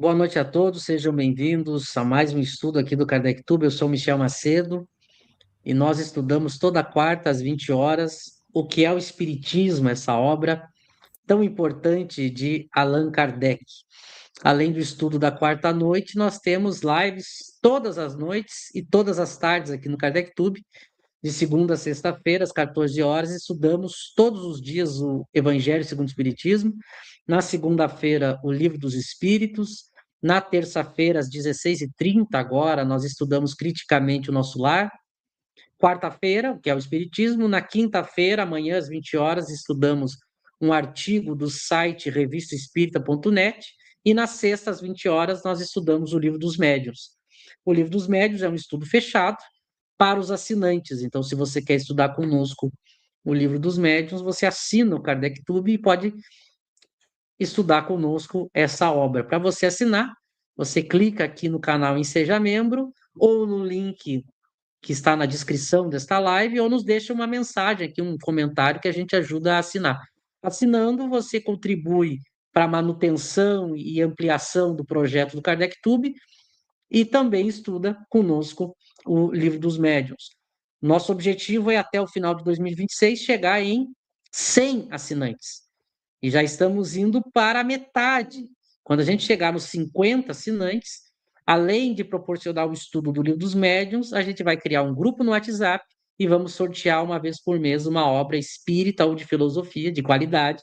Boa noite a todos, sejam bem-vindos a mais um estudo aqui do KardecTube. Eu sou Michel Macedo e nós estudamos toda quarta às 20 horas o que é o Espiritismo, essa obra tão importante de Allan Kardec. Além do estudo da quarta noite, nós temos lives todas as noites e todas as tardes aqui no KardecTube, de segunda a sexta-feira, às 14 horas. Estudamos todos os dias o Evangelho segundo o Espiritismo. Na segunda-feira, o Livro dos Espíritos. Na terça-feira, às 16h30, agora, nós estudamos criticamente o nosso lar. Quarta-feira, que é o Espiritismo. Na quinta-feira, amanhã, às 20 horas, estudamos um artigo do site revistaespírita.net. E na sexta, às 20 horas, nós estudamos o Livro dos Médiuns. O Livro dos Médiuns é um estudo fechado para os assinantes. Então, se você quer estudar conosco o Livro dos Médiuns, você assina o KardecTube e pode estudar conosco essa obra. Para você assinar, você clica aqui no canal em Seja Membro ou no link que está na descrição desta live ou nos deixa uma mensagem aqui, um comentário que a gente ajuda a assinar. Assinando, você contribui para a manutenção e ampliação do projeto do KardecTube e também estuda conosco o Livro dos Médiuns. Nosso objetivo é, até o final de 2026, chegar em 100 assinantes. E já estamos indo para a metade. Quando a gente chegar nos 50 assinantes, além de proporcionar o estudo do Livro dos Médiuns, a gente vai criar um grupo no WhatsApp e vamos sortear uma vez por mês uma obra espírita ou de filosofia de qualidade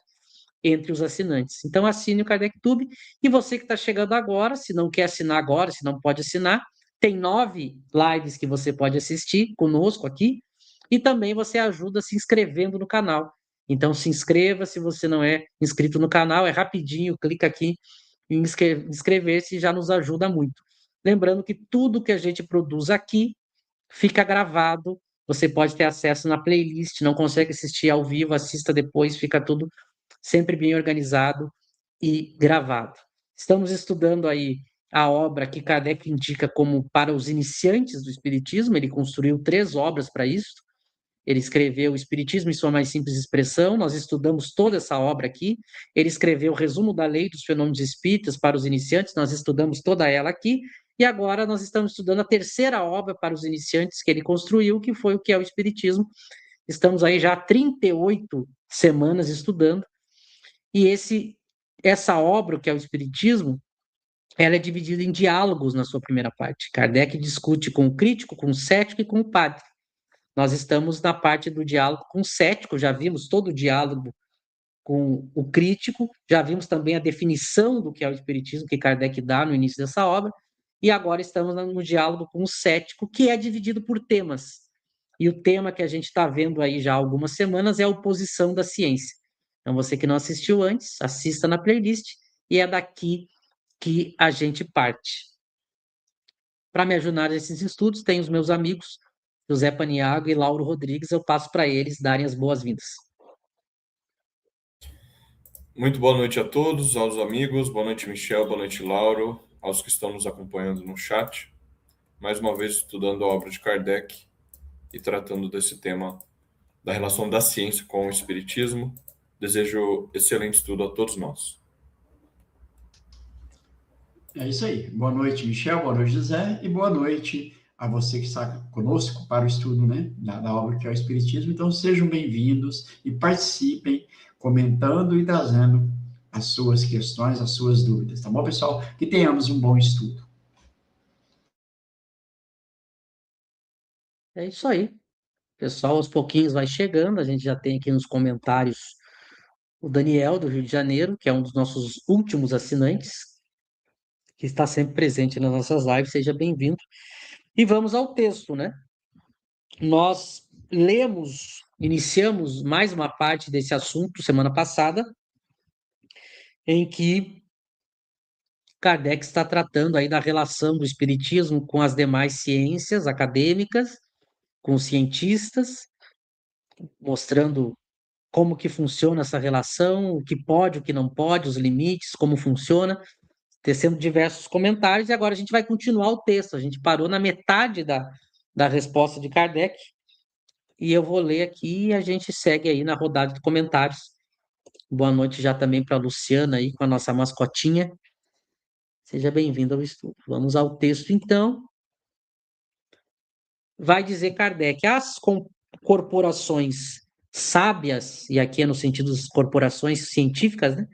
entre os assinantes. Então, assine o KardecTube. E você que está chegando agora, se não quer assinar agora, se não pode assinar, tem 9 lives que você pode assistir conosco aqui. E também você ajuda se inscrevendo no canal. Então, se inscreva se você não é inscrito no canal, é rapidinho, clica aqui em inscrever-se, já nos ajuda muito. Lembrando que tudo que a gente produz aqui fica gravado, você pode ter acesso na playlist, não consegue assistir ao vivo, assista depois, fica tudo sempre bem organizado e gravado. Estamos estudando aí a obra que Kardec indica como para os iniciantes do Espiritismo. Ele construiu 3 obras para isso. Ele escreveu o Espiritismo em sua mais simples expressão, nós estudamos toda essa obra aqui. Ele escreveu o resumo da lei dos fenômenos espíritas para os iniciantes, nós estudamos toda ela aqui. E agora nós estamos estudando a terceira obra para os iniciantes que ele construiu, que foi o que é o Espiritismo. Estamos aí já há 38 semanas estudando. E essa obra, que é o Espiritismo, ela é dividida em diálogos na sua primeira parte. Kardec discute com o crítico, com o cético e com o padre. Nós estamos na parte do diálogo com o cético, já vimos todo o diálogo com o crítico, já vimos também a definição do que é o Espiritismo, que Kardec dá no início dessa obra, e agora estamos no diálogo com o cético, que é dividido por temas. E o tema que a gente está vendo aí já há algumas semanas é a oposição da ciência. Então, você que não assistiu antes, assista na playlist, e é daqui que a gente parte. Para me ajudar nesses estudos, tem os meus amigos, José Paniago e Lauro Rodrigues. Eu passo para eles darem as boas-vindas. Muito boa noite a todos, aos amigos, boa noite Michel, boa noite Lauro, aos que estão nos acompanhando no chat. Mais uma vez estudando a obra de Kardec e tratando desse tema da relação da ciência com o espiritismo. Desejo excelente estudo a todos nós. É isso aí. Boa noite, Michel, boa noite, José, e boa noite a você que está conosco para o estudo, né, da obra que é o Espiritismo. Então, sejam bem-vindos e participem, comentando e trazendo as suas questões, as suas dúvidas, tá bom, pessoal? Que tenhamos um bom estudo. É isso aí. O pessoal, aos pouquinhos, vai chegando. A gente já tem aqui nos comentários o Daniel, do Rio de Janeiro, que é um dos nossos últimos assinantes, que está sempre presente nas nossas lives. Seja bem-vindo. E vamos ao texto, né? Nós iniciamos mais uma parte desse assunto semana passada, em que Kardec está tratando aí da relação do espiritismo com as demais ciências acadêmicas, com os cientistas, mostrando como que funciona essa relação, o que pode, o que não pode, os limites, como funciona, tecendo diversos comentários. E agora a gente vai continuar o texto. A gente parou na metade da resposta de Kardec, e eu vou ler aqui e a gente segue aí na rodada de comentários. Boa noite já também para a Luciana aí, com a nossa mascotinha. Seja bem-vindo ao estudo. Vamos ao texto, então. Vai dizer Kardec, as corporações sábias, e aqui é no sentido das corporações científicas, né,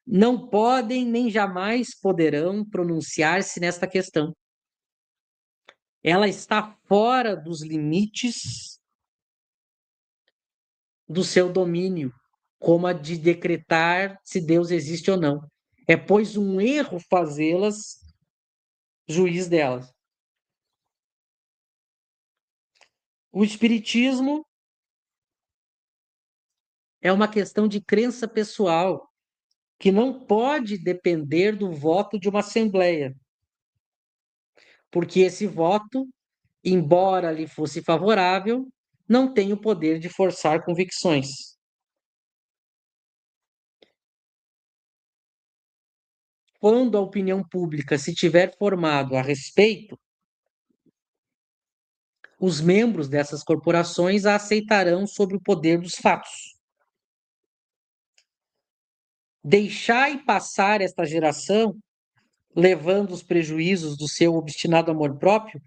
não podem nem jamais poderão pronunciar-se nesta questão. Ela está fora dos limites do seu domínio, como a de decretar se Deus existe ou não. É, pois, um erro fazê-las juiz delas. O espiritismo é uma questão de crença pessoal, que não pode depender do voto de uma assembleia, porque esse voto, embora lhe fosse favorável, não tem o poder de forçar convicções. Quando a opinião pública se tiver formado a respeito, os membros dessas corporações a aceitarão sob o poder dos fatos. Deixai passar esta geração, levando os prejuízos do seu obstinado amor próprio,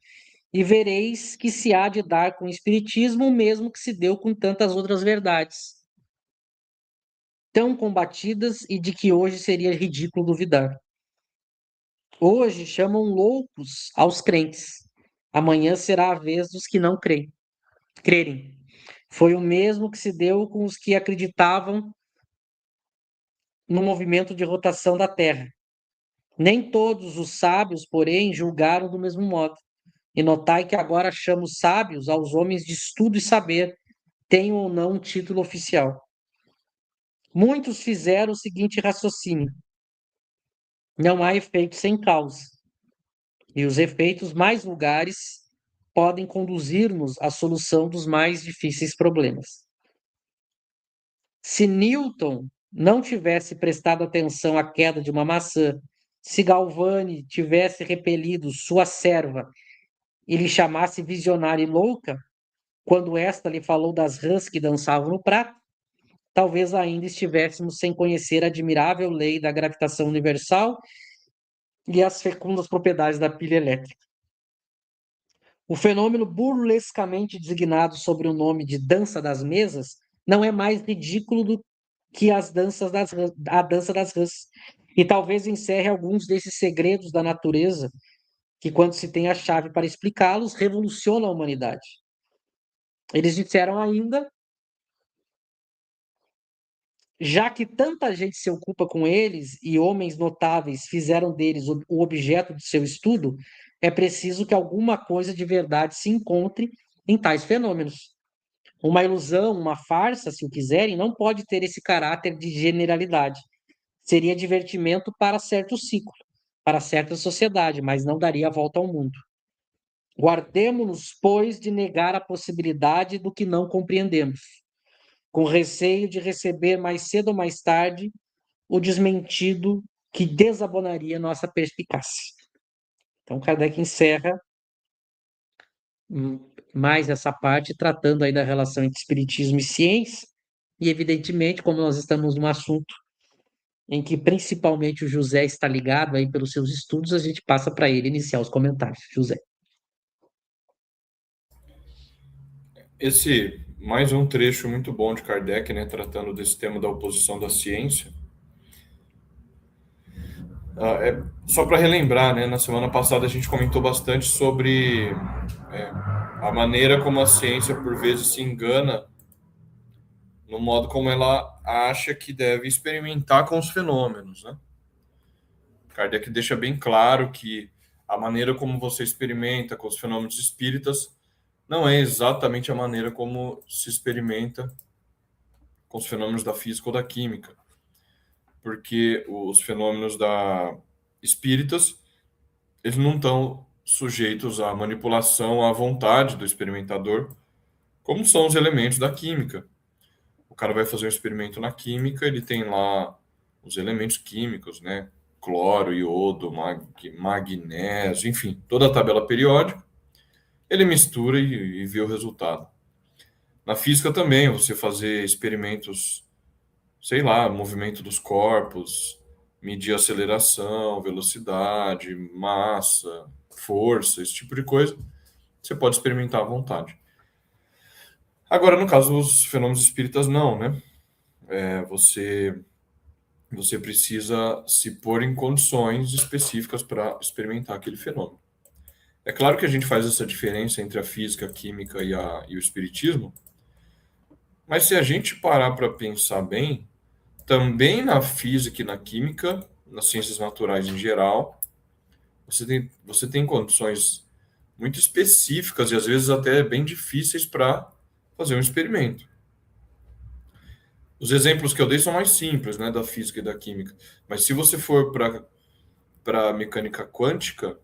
e vereis que se há de dar com o espiritismo o mesmo que se deu com tantas outras verdades, tão combatidas e de que hoje seria ridículo duvidar. Hoje chamam loucos aos crentes. Amanhã será a vez dos que não crerem. Foi o mesmo que se deu com os que acreditavam no movimento de rotação da Terra. Nem todos os sábios, porém, julgaram do mesmo modo. E notai que agora chamo sábios aos homens de estudo e saber, tenham ou não um título oficial. Muitos fizeram o seguinte raciocínio: não há efeito sem causa. E os efeitos mais vulgares podem conduzir-nos à solução dos mais difíceis problemas. Se Newton não tivesse prestado atenção à queda de uma maçã, se Galvani tivesse repelido sua serva e lhe chamasse visionária e louca, quando esta lhe falou das rãs que dançavam no prato, talvez ainda estivéssemos sem conhecer a admirável lei da gravitação universal e as fecundas propriedades da pilha elétrica. O fenômeno burlescamente designado sob o nome de dança das mesas não é mais ridículo do que a dança das rãs. E talvez encerre alguns desses segredos da natureza que, quando se tem a chave para explicá-los, revolucionam a humanidade. Eles disseram ainda, já que tanta gente se ocupa com eles e homens notáveis fizeram deles o objeto de seu estudo, é preciso que alguma coisa de verdade se encontre em tais fenômenos. Uma ilusão, uma farsa, se o quiserem, não pode ter esse caráter de generalidade. Seria divertimento para certo ciclo, para certa sociedade, mas não daria a volta ao mundo. Guardemo-nos, pois, de negar a possibilidade do que não compreendemos, com receio de receber mais cedo ou mais tarde o desmentido que desabonaria nossa perspicácia. Então, Kardec encerra mais essa parte, tratando aí da relação entre espiritismo e ciência, e evidentemente, como nós estamos num assunto em que principalmente o José está ligado aí pelos seus estudos, a gente passa para ele iniciar os comentários. José. Esse mais um trecho muito bom de Kardec, né, tratando desse tema da oposição da ciência. Só para relembrar, né, na semana passada a gente comentou bastante sobre a maneira como a ciência por vezes se engana no modo como ela acha que deve experimentar com os fenômenos, né? Kardec deixa bem claro que a maneira como você experimenta com os fenômenos espíritas não é exatamente a maneira como se experimenta com os fenômenos da física ou da química, porque os fenômenos espíritas, eles não estão sujeitos à manipulação à vontade do experimentador, como são os elementos da química. O cara vai fazer um experimento na química, ele tem lá os elementos químicos, né? Cloro, iodo, magnésio, enfim, toda a tabela periódica, ele mistura e vê o resultado. Na física também, você fazer experimentos, sei lá, movimento dos corpos, medir aceleração, velocidade, massa, força, esse tipo de coisa, você pode experimentar à vontade. Agora, no caso dos fenômenos espíritas, não, né? Você precisa se pôr em condições específicas para experimentar aquele fenômeno. É claro que a gente faz essa diferença entre a física, a química e o espiritismo, mas se a gente parar para pensar bem, também na física e na química, nas ciências naturais em geral, você tem condições muito específicas e às vezes até bem difíceis para fazer um experimento. Os exemplos que eu dei são mais simples, né, da física e da química, mas se você for para mecânica quântica,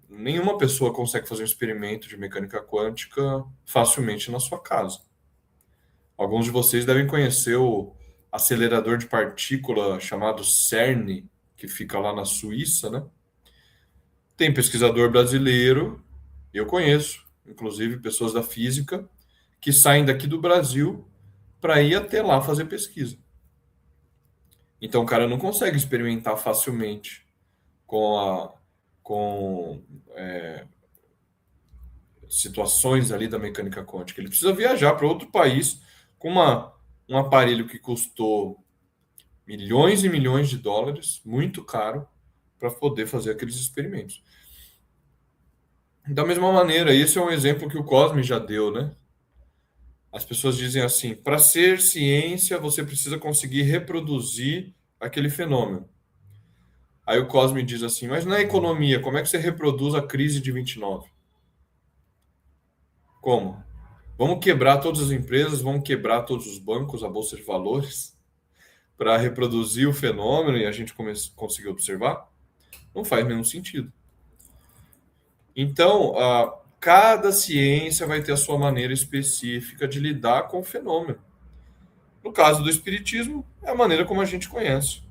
nenhuma pessoa consegue fazer um experimento de mecânica quântica facilmente na sua casa. Alguns de vocês devem conhecer o acelerador de partícula chamado CERN, que fica lá na Suíça, né? Tem pesquisador brasileiro, eu conheço, inclusive pessoas da física, que saem daqui do Brasil para ir até lá fazer pesquisa. Então o cara não consegue experimentar facilmente com situações ali da mecânica quântica. Ele precisa viajar para outro país com um aparelho que custou milhões e milhões de dólares, muito caro, para poder fazer aqueles experimentos. Da mesma maneira, esse é um exemplo que o Cosme já deu, né? As pessoas dizem assim: para ser ciência, você precisa conseguir reproduzir aquele fenômeno. Aí o Cosme diz assim: mas na economia, como é que você reproduz a crise de 29? Como? Vamos quebrar todas as empresas, vamos quebrar todos os bancos, a bolsa de valores, para reproduzir o fenômeno e a gente conseguir observar? Não faz nenhum sentido. Então, cada ciência vai ter a sua maneira específica de lidar com o fenômeno. No caso do espiritismo, é a maneira como a gente conhece.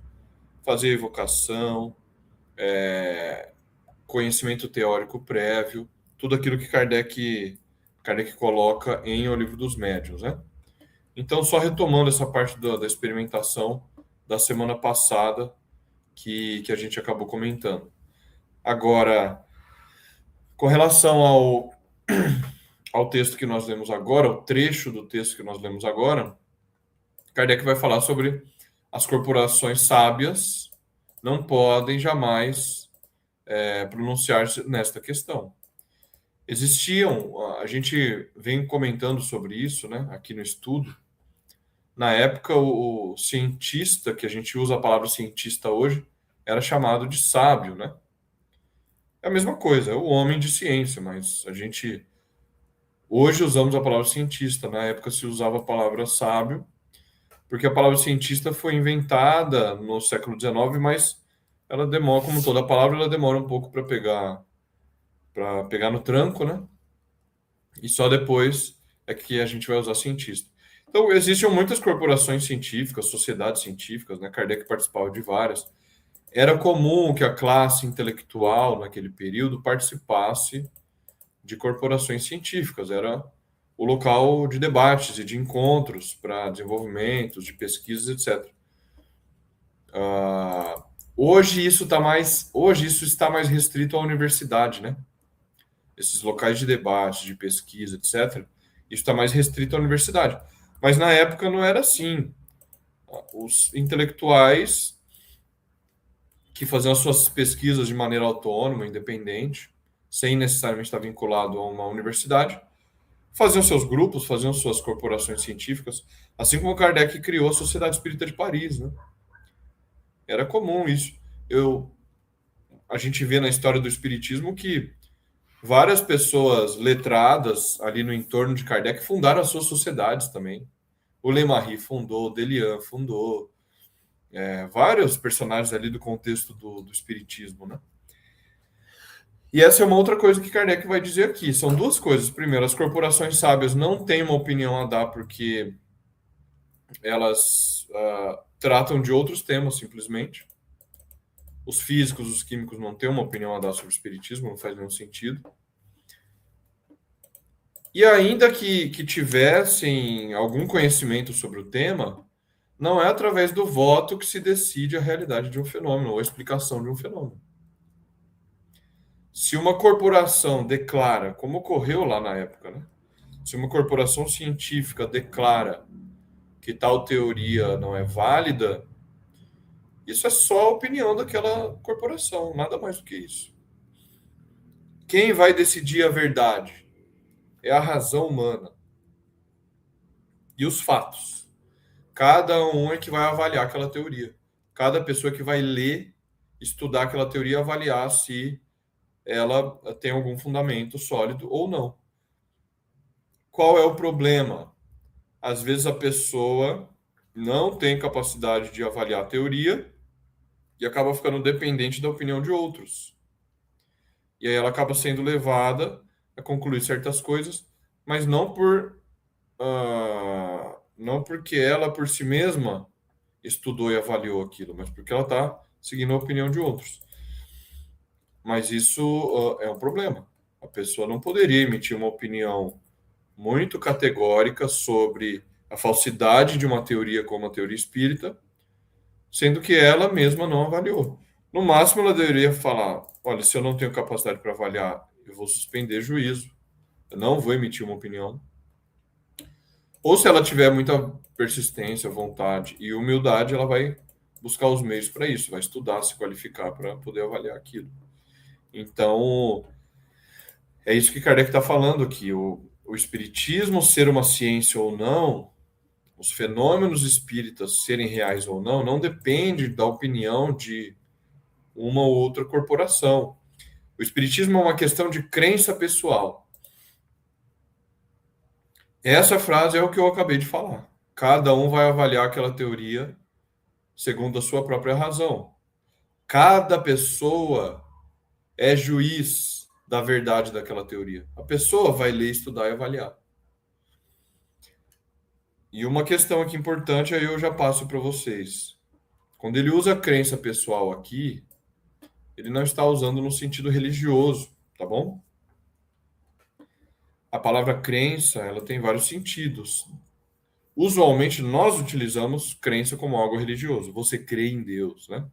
Fazer evocação, conhecimento teórico prévio, tudo aquilo que Kardec coloca em O Livro dos Médiuns, né? Então, só retomando essa parte da experimentação da semana passada que a gente acabou comentando. Agora, com relação ao texto que nós lemos agora, o trecho do texto que nós lemos agora, Kardec vai falar sobre as corporações sábias não podem jamais pronunciar-se nesta questão. A gente vem comentando sobre isso, né, aqui no estudo. Na época, o cientista, que a gente usa a palavra cientista hoje, era chamado de sábio, né? É a mesma coisa, é o homem de ciência, mas a gente hoje usamos a palavra cientista. Na época se usava a palavra sábio, porque a palavra cientista foi inventada no século XIX, mas ela demora, como toda palavra, ela demora um pouco para pegar no tranco, né? E só depois é que a gente vai usar cientista. Então, existem muitas corporações científicas, sociedades científicas, né? Kardec participava de várias. Era comum que a classe intelectual, naquele período, participasse de corporações científicas. Era o local de debates e de encontros para desenvolvimentos, de pesquisas, etc. Hoje isso está mais restrito à universidade, né? Esses locais de debate, de pesquisa, etc. Isso está mais restrito à universidade. Mas na época não era assim. Os intelectuais que faziam as suas pesquisas de maneira autônoma, independente, sem necessariamente estar vinculado a uma universidade, faziam seus grupos, faziam suas corporações científicas, assim como Kardec criou a Sociedade Espírita de Paris, né? Era comum isso. A gente vê na história do espiritismo que várias pessoas letradas ali no entorno de Kardec fundaram as suas sociedades também. O Lemarie fundou, o Delian fundou, vários personagens ali do contexto do espiritismo, né? E essa é uma outra coisa que Kardec vai dizer aqui. São duas coisas. Primeiro, as corporações sábias não têm uma opinião a dar porque elas tratam de outros temas, simplesmente. Os físicos, os químicos não têm uma opinião a dar sobre o espiritismo, não faz nenhum sentido. E ainda que tivessem algum conhecimento sobre o tema, Não é através do voto que se decide a realidade de um fenômeno ou a explicação de um fenômeno. Se uma corporação declara, como ocorreu lá na época, né? Se uma corporação científica declara que tal teoria não é válida, isso é só a opinião daquela corporação, nada mais do que isso. Quem vai decidir a verdade é a razão humana e os fatos. Cada um é que vai avaliar aquela teoria. Cada pessoa que vai ler, estudar aquela teoria, avaliar se ela tem algum fundamento sólido ou não. Qual é o problema? Às vezes a pessoa não tem capacidade de avaliar a teoria e acaba ficando dependente da opinião de outros. E aí ela acaba sendo levada a concluir certas coisas, mas não porque ela por si mesma estudou e avaliou aquilo, mas porque ela está seguindo a opinião de outros. Mas isso é um problema. A pessoa não poderia emitir uma opinião muito categórica sobre a falsidade de uma teoria como a teoria espírita, sendo que ela mesma não avaliou. No máximo, ela deveria falar: olha, se eu não tenho capacidade para avaliar, eu vou suspender juízo, eu não vou emitir uma opinião. Ou se ela tiver muita persistência, vontade e humildade, ela vai buscar os meios para isso, vai estudar, se qualificar para poder avaliar aquilo. Então, é isso que Kardec está falando aqui. O espiritismo ser uma ciência ou não, os fenômenos espíritas serem reais ou não, não depende da opinião de uma ou outra corporação. O espiritismo é uma questão de crença pessoal. Essa frase é o que eu acabei de falar. Cada um vai avaliar aquela teoria segundo a sua própria razão. Cada pessoa é juiz da verdade daquela teoria. A pessoa vai ler, estudar e avaliar. E uma questão aqui importante, aí eu já passo para vocês. Quando ele usa crença pessoal aqui, ele não está usando no sentido religioso, tá bom? A palavra crença, ela tem vários sentidos. Usualmente, nós utilizamos crença como algo religioso. Você crê em Deus, né?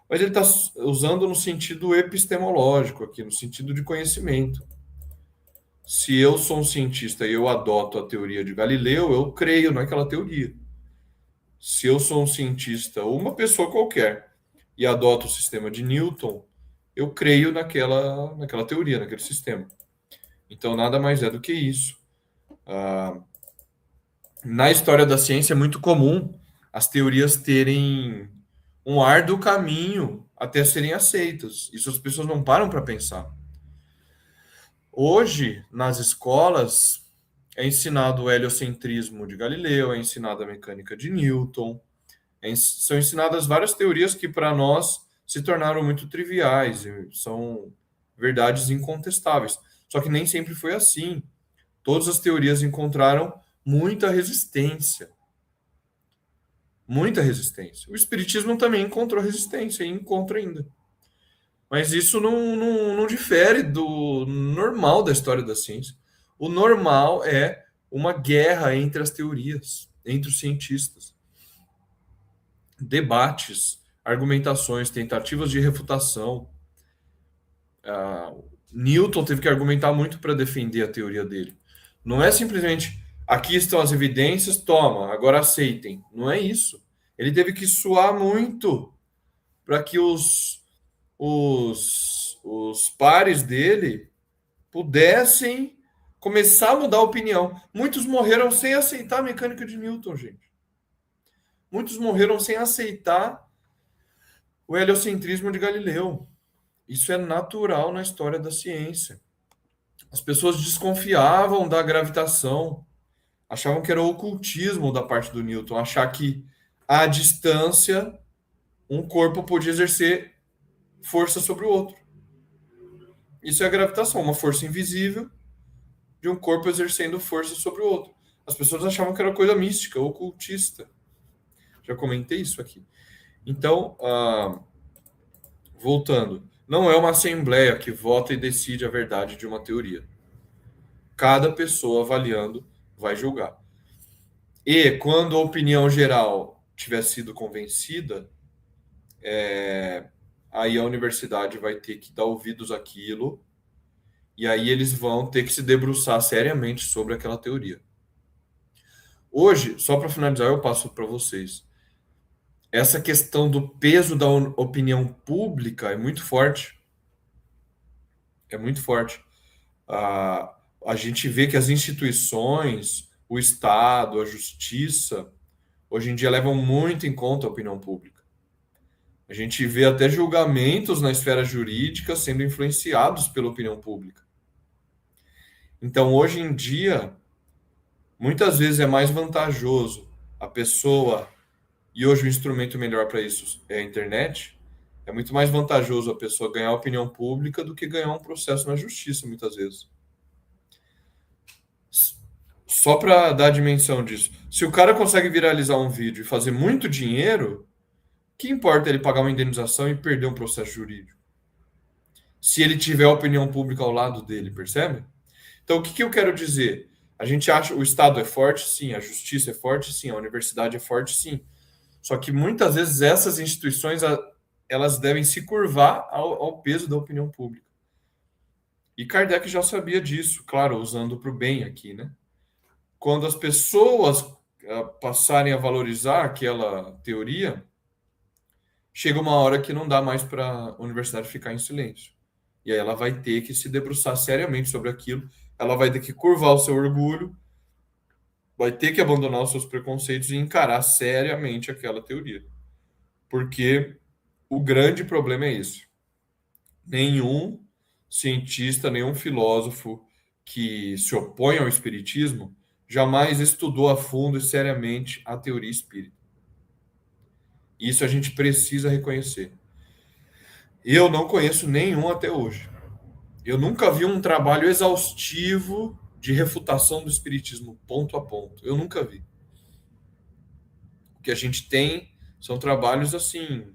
Mas ele está usando no sentido epistemológico aqui, no sentido de conhecimento. Se eu sou um cientista e eu adoto a teoria de Galileu, eu creio naquela teoria. Se eu sou um cientista ou uma pessoa qualquer e adoto o sistema de Newton, eu creio naquela teoria, naquele sistema. Então, nada mais é do que isso. Na história da ciência é muito comum as teorias terem um árduo caminho até serem aceitas. Isso as pessoas não param para pensar. Hoje, nas escolas, é ensinado o heliocentrismo de Galileu, é ensinada a mecânica de Newton, são ensinadas várias teorias que para nós se tornaram muito triviais, são verdades incontestáveis. Só que nem sempre foi assim. Todas as teorias encontraram muita resistência. Muita resistência. O Espiritismo também encontrou resistência e encontra ainda. Mas isso não difere do normal da história da ciência. O normal é uma guerra entre as teorias, entre os cientistas. Debates, argumentações, tentativas de refutação. Newton teve que argumentar muito para defender a teoria dele. Não é simplesmente aqui estão as evidências, toma, agora aceitem. Não é isso. Ele teve que suar muito para que os pares dele pudessem começar a mudar a opinião. Muitos morreram sem aceitar a mecânica de Newton, gente. Muitos morreram sem aceitar o heliocentrismo de Galileu. Isso é natural na história da ciência. As pessoas desconfiavam da gravitação, achavam que era o ocultismo da parte do Newton, achar que à distância um corpo podia exercer força sobre o outro. Isso é a gravitação, uma força invisível de um corpo exercendo força sobre o outro. As pessoas achavam que era coisa mística, ocultista. Já comentei isso aqui. Então, voltando, não é uma assembleia que vota e decide a verdade de uma teoria. Cada pessoa avaliando vai julgar. E quando a opinião geral tiver sido convencida, aí a universidade vai ter que dar ouvidos àquilo, e aí eles vão ter que se debruçar seriamente sobre aquela teoria. Hoje, só para finalizar, eu passo para vocês. Essa questão do peso da opinião pública é muito forte. É muito forte. A gente vê que as instituições, o Estado, a justiça, hoje em dia levam muito em conta a opinião pública. A gente vê até julgamentos na esfera jurídica sendo influenciados pela opinião pública. Então, hoje em dia, muitas vezes é mais vantajoso a pessoa, e hoje o instrumento melhor para isso é a internet, é muito mais vantajoso a pessoa ganhar a opinião pública do que ganhar um processo na justiça, muitas vezes. Só para dar a dimensão disso. Se o cara consegue viralizar um vídeo e fazer muito dinheiro, que importa ele pagar uma indenização e perder um processo jurídico? Se ele tiver a opinião pública ao lado dele, percebe? Então, o que eu quero dizer? A gente acha que o Estado é forte, sim, a justiça é forte, sim, a universidade é forte, sim. Só que muitas vezes essas instituições elas devem se curvar ao peso da opinião pública. E Kardec já sabia disso, claro, usando para o bem aqui, né? Quando as pessoas passarem a valorizar aquela teoria, chega uma hora que não dá mais para a universidade ficar em silêncio. E aí ela vai ter que se debruçar seriamente sobre aquilo, ela vai ter que curvar o seu orgulho, vai ter que abandonar os seus preconceitos e encarar seriamente aquela teoria. Porque o grande problema é isso. Nenhum cientista, nenhum filósofo que se opõe ao espiritismo jamais estudou a fundo e seriamente a teoria espírita. Isso a gente precisa reconhecer. Eu não conheço nenhum até hoje. Eu nunca vi um trabalho exaustivo de refutação do espiritismo, ponto a ponto. Eu nunca vi. O que a gente tem são trabalhos assim...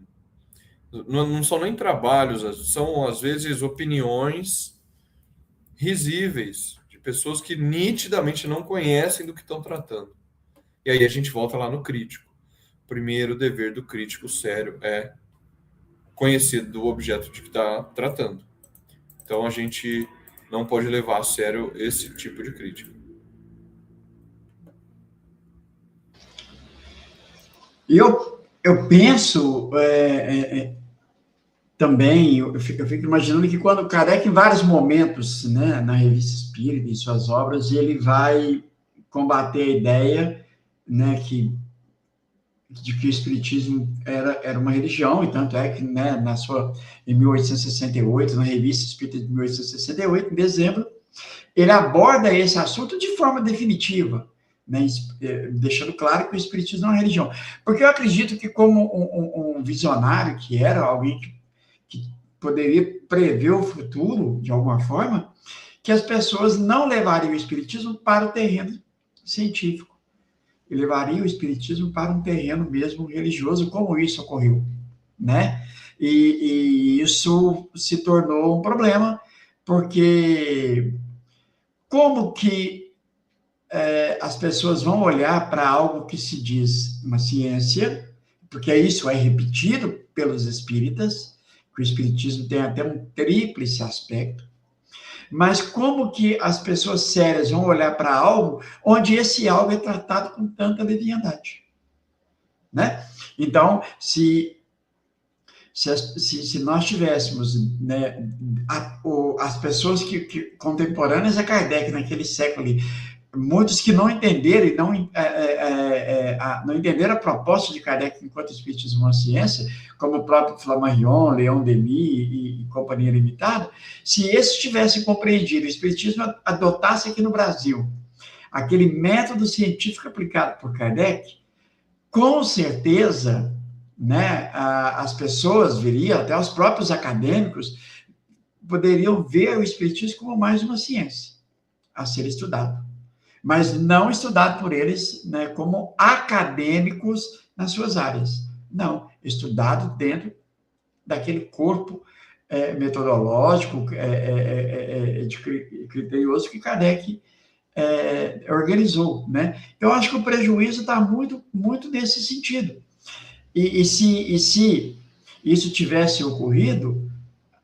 Não são nem trabalhos, são às vezes opiniões risíveis de pessoas que nitidamente não conhecem do que estão tratando. E aí a gente volta lá no crítico. O primeiro dever do crítico sério é conhecer do objeto de que está tratando. Então a gente não pode levar a sério esse tipo de crítica. Eu penso também, eu fico imaginando que quando Kardec, em vários momentos, né, na Revista Espírita, em suas obras, ele vai combater a ideia, né, de que o Espiritismo era uma religião, e tanto é que, né, em 1868, na Revista Espírita de 1868, em dezembro, ele aborda esse assunto de forma definitiva, né, deixando claro que o Espiritismo não é uma religião. Porque eu acredito que, como um visionário que era, alguém que poderia prever o futuro, de alguma forma, que as pessoas não levariam o Espiritismo para o terreno científico, e levaria o espiritismo para um terreno mesmo religioso, como isso ocorreu, né? E isso se tornou um problema, porque como que as pessoas vão olhar para algo que se diz uma ciência, porque isso é repetido pelos espíritas, que o espiritismo tem até um tríplice aspecto, mas como que as pessoas sérias vão olhar para algo onde esse algo é tratado com tanta leviandade, né? Então, se nós tivéssemos, né, as pessoas contemporâneas a Kardec naquele século ali, muitos que não entenderam e não entenderam a proposta de Kardec enquanto espiritismo é uma ciência, como o próprio Flammarion, Leon Denis e Companhia Limitada, se esses tivessem compreendido o espiritismo adotasse aqui no Brasil aquele método científico aplicado por Kardec, com certeza, né, as pessoas viriam, até os próprios acadêmicos, poderiam ver o espiritismo como mais uma ciência a ser estudado, mas não estudado por eles, né, como acadêmicos nas suas áreas. Não, estudado dentro daquele corpo metodológico, criterioso que Kardec organizou, né? Eu acho que o prejuízo está muito, muito nesse sentido, se isso tivesse ocorrido,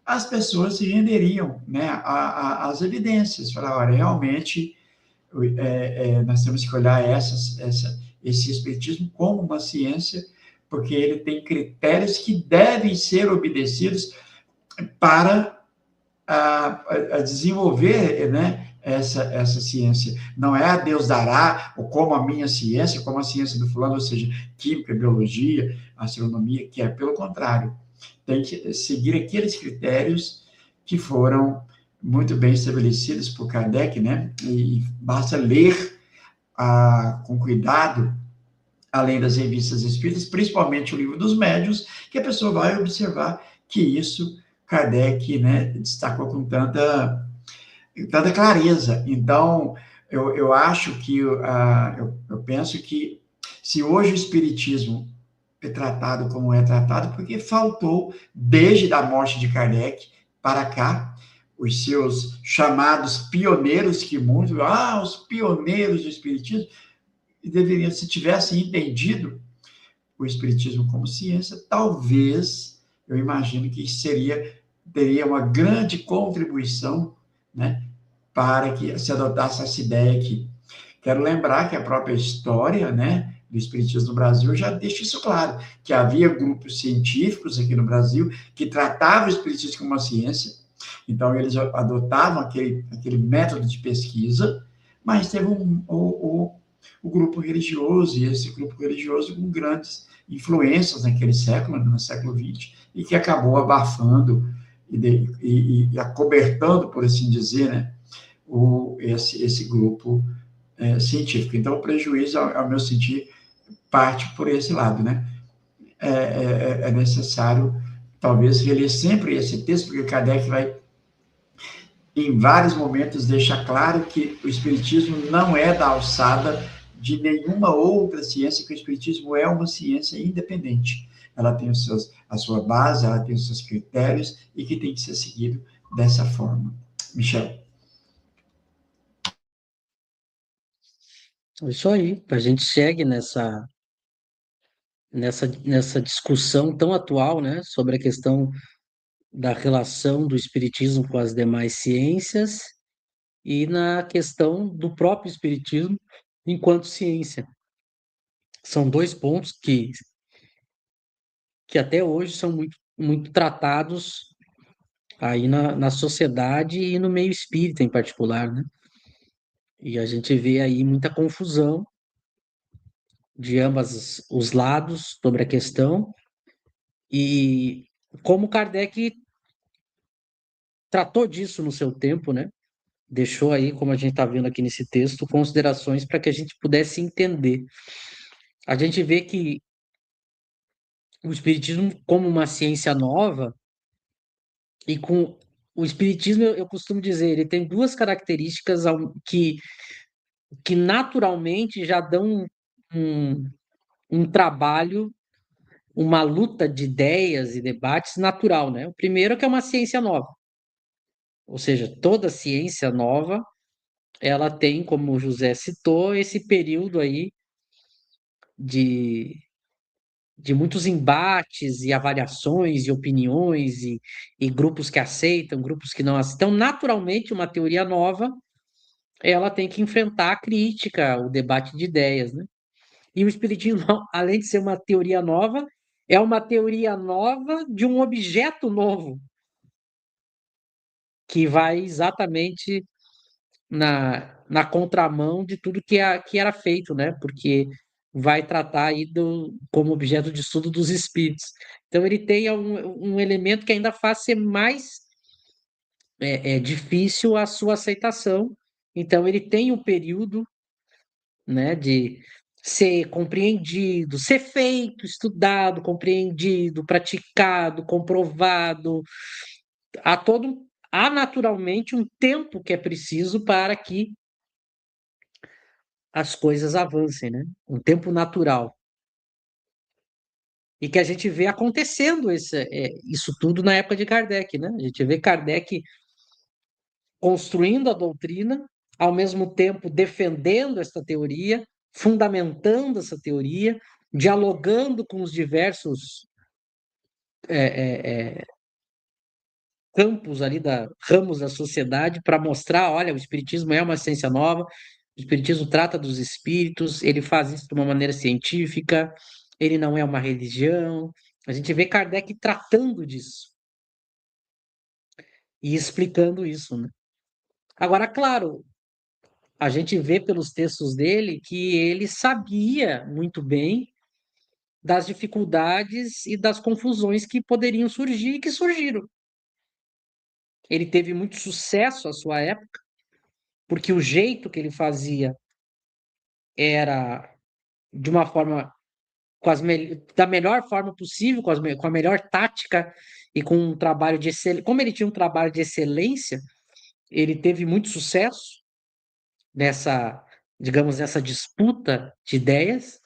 as pessoas se renderiam, né, às evidências. Falar, olha, realmente nós temos que olhar esse espiritismo como uma ciência, porque ele tem critérios que devem ser obedecidos para a desenvolver, né, essa ciência. Não é a Deus dará, ou como a minha ciência, como a ciência do fulano, ou seja, química, biologia, astronomia, que é pelo contrário. Tem que seguir aqueles critérios que foram muito bem estabelecidos por Kardec, né? E basta ler com cuidado, além das revistas espíritas, principalmente o Livro dos Médiuns, que a pessoa vai observar que isso Kardec, né, destacou com tanta clareza. Então, eu acho que, eu penso que se hoje o Espiritismo é tratado como é tratado, porque faltou, desde a morte de Kardec para cá, os seus chamados pioneiros, que muitos, os pioneiros do Espiritismo, e deveriam, se tivessem entendido o Espiritismo como ciência, talvez, eu imagino que teria uma grande contribuição, né, para que se adotasse essa ideia aqui. Quero lembrar que a própria história, né, do Espiritismo no Brasil já deixa isso claro, que havia grupos científicos aqui no Brasil que tratavam o Espiritismo como uma ciência, então eles adotavam aquele método de pesquisa, mas teve o grupo religioso, e esse grupo religioso com grandes influências naquele século, no século XX, e que acabou abafando e acobertando, por assim dizer, né, esse grupo científico. Então, o prejuízo, ao meu sentir, parte por esse lado, né? É necessário, talvez, reler sempre esse texto, porque Kardec vai, em vários momentos, deixar claro que o Espiritismo não é da alçada de nenhuma outra ciência, que o Espiritismo é uma ciência independente. Ela tem a sua base, ela tem os seus critérios, e que tem que ser seguido dessa forma. Michel. Isso aí, a gente segue nessa discussão tão atual, né, sobre a questão da relação do espiritismo com as demais ciências e na questão do próprio espiritismo enquanto ciência. São dois pontos que até hoje são muito, muito tratados aí na sociedade e no meio espírita em particular, né? E a gente vê aí muita confusão de ambos os lados sobre a questão, e como Kardec tratou disso no seu tempo, né? Deixou aí, como a gente está vendo aqui nesse texto, considerações para que a gente pudesse entender. A gente vê que o Espiritismo, como uma ciência nova, e com o Espiritismo, eu costumo dizer, ele tem duas características que naturalmente já dão um, um trabalho, uma luta de ideias e debates natural, né? O primeiro é que é uma ciência nova, ou seja, toda ciência nova, ela tem, como o José citou, esse período aí de, de muitos embates e avaliações e opiniões e grupos que aceitam, grupos que não aceitam. Então, naturalmente, uma teoria nova, ela tem que enfrentar a crítica, o debate de ideias, né? E o Espiritismo, além de ser uma teoria nova, é uma teoria nova de um objeto novo, que vai exatamente na contramão de tudo que era feito, né? Porque vai tratar aí como objeto de estudo dos espíritos. Então, ele tem um elemento que ainda faz ser mais difícil a sua aceitação. Então, ele tem um período, né, de ser compreendido, ser feito, estudado, compreendido, praticado, comprovado. Há naturalmente um tempo que é preciso para que as coisas avancem, né? Um tempo natural. E que a gente vê acontecendo isso tudo na época de Kardec, né? A gente vê Kardec construindo a doutrina, ao mesmo tempo defendendo essa teoria, fundamentando essa teoria, dialogando com os diversos campos ali, ramos da sociedade, para mostrar, olha, o espiritismo é uma ciência nova, o espiritismo trata dos espíritos, ele faz isso de uma maneira científica, ele não é uma religião. A gente vê Kardec tratando disso e explicando isso, né? Agora, claro, a gente vê pelos textos dele que ele sabia muito bem das dificuldades e das confusões que poderiam surgir e que surgiram. Ele teve muito sucesso à sua época, porque o jeito que ele fazia era de uma forma da melhor forma possível, com a melhor tática e com um trabalho de excelência. Como ele tinha um trabalho de excelência, ele teve muito sucesso nessa, digamos, nessa disputa de ideias,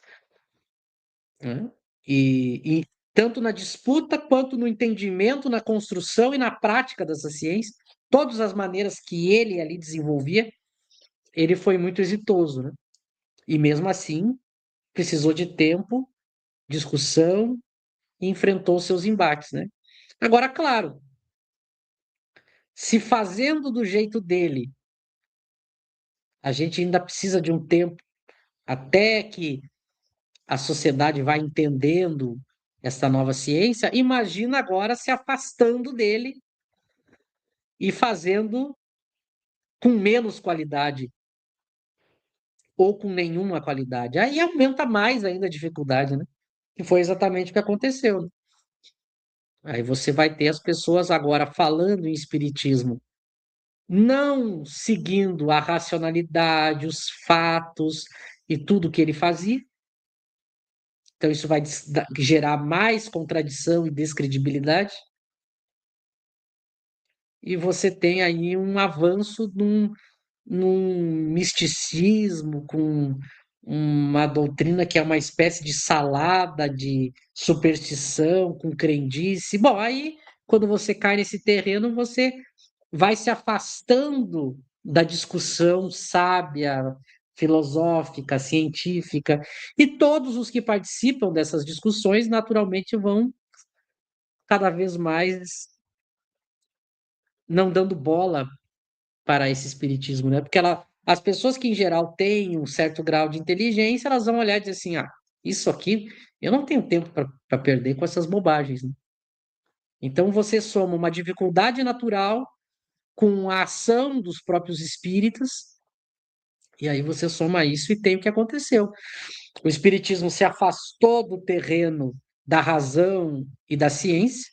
né? E tanto na disputa quanto no entendimento, na construção e na prática dessa ciência, todas as maneiras que ele ali desenvolvia, ele foi muito exitoso, né? E mesmo assim, precisou de tempo, discussão e enfrentou seus embates, né? Agora, claro, se fazendo do jeito dele, a gente ainda precisa de um tempo até que a sociedade vai entendendo essa nova ciência, imagina agora se afastando dele e fazendo com menos qualidade ou com nenhuma qualidade. Aí aumenta mais ainda a dificuldade, né? Que foi exatamente o que aconteceu, né? Aí você vai ter as pessoas agora falando em espiritismo, não seguindo a racionalidade, os fatos e tudo que ele fazia. Então isso vai gerar mais contradição e descredibilidade. E você tem aí um avanço num misticismo, com uma doutrina que é uma espécie de salada de superstição, com crendice. Bom, aí quando você cai nesse terreno, você vai se afastando da discussão sábia, filosófica, científica, e todos os que participam dessas discussões, naturalmente, vão cada vez mais não dando bola para esse espiritismo, né? Porque as pessoas que, em geral, têm um certo grau de inteligência, elas vão olhar e dizer assim: ah, isso aqui eu não tenho tempo para perder com essas bobagens, né? Então, você soma uma dificuldade natural com a ação dos próprios espíritas, e aí você soma isso e tem o que aconteceu. O espiritismo se afastou do terreno da razão e da ciência.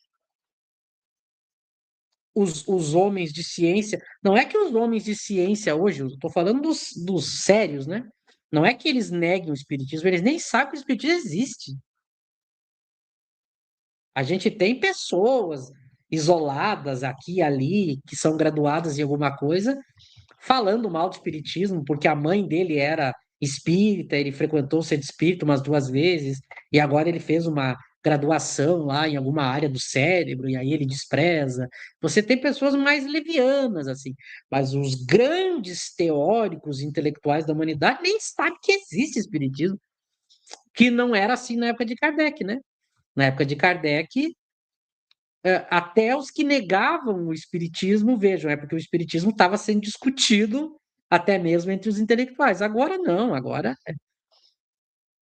Os homens de ciência, não é que os homens de ciência hoje, eu estou falando dos sérios, né? Não é que eles neguem o espiritismo, eles nem sabem que o espiritismo existe. A gente tem pessoas isoladas aqui e ali, que são graduadas em alguma coisa, falando mal do espiritismo, porque a mãe dele era espírita, ele frequentou o centro espírita umas 2 vezes, e agora ele fez uma graduação lá em alguma área do cérebro, e aí ele despreza. Você tem pessoas mais levianas, assim, mas os grandes teóricos intelectuais da humanidade nem sabem que existe espiritismo, que não era assim na época de Kardec, né? Na época de Kardec, até os que negavam o espiritismo, vejam, é porque o espiritismo estava sendo discutido até mesmo entre os intelectuais. Agora não, agora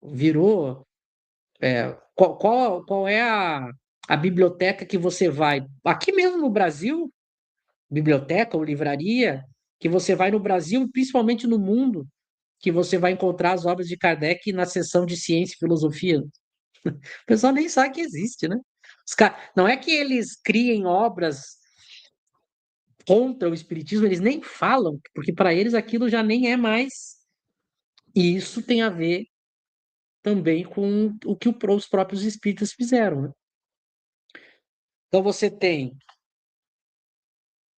virou. Qual é a biblioteca que você vai? Aqui mesmo no Brasil, biblioteca ou livraria, que você vai no Brasil, principalmente no mundo, que você vai encontrar as obras de Kardec na seção de ciência e filosofia. O pessoal nem sabe que existe, né? Não é que eles criem obras contra o espiritismo, eles nem falam, porque para eles aquilo já nem é mais. E isso tem a ver também com o que os próprios espíritas fizeram, né? Então você tem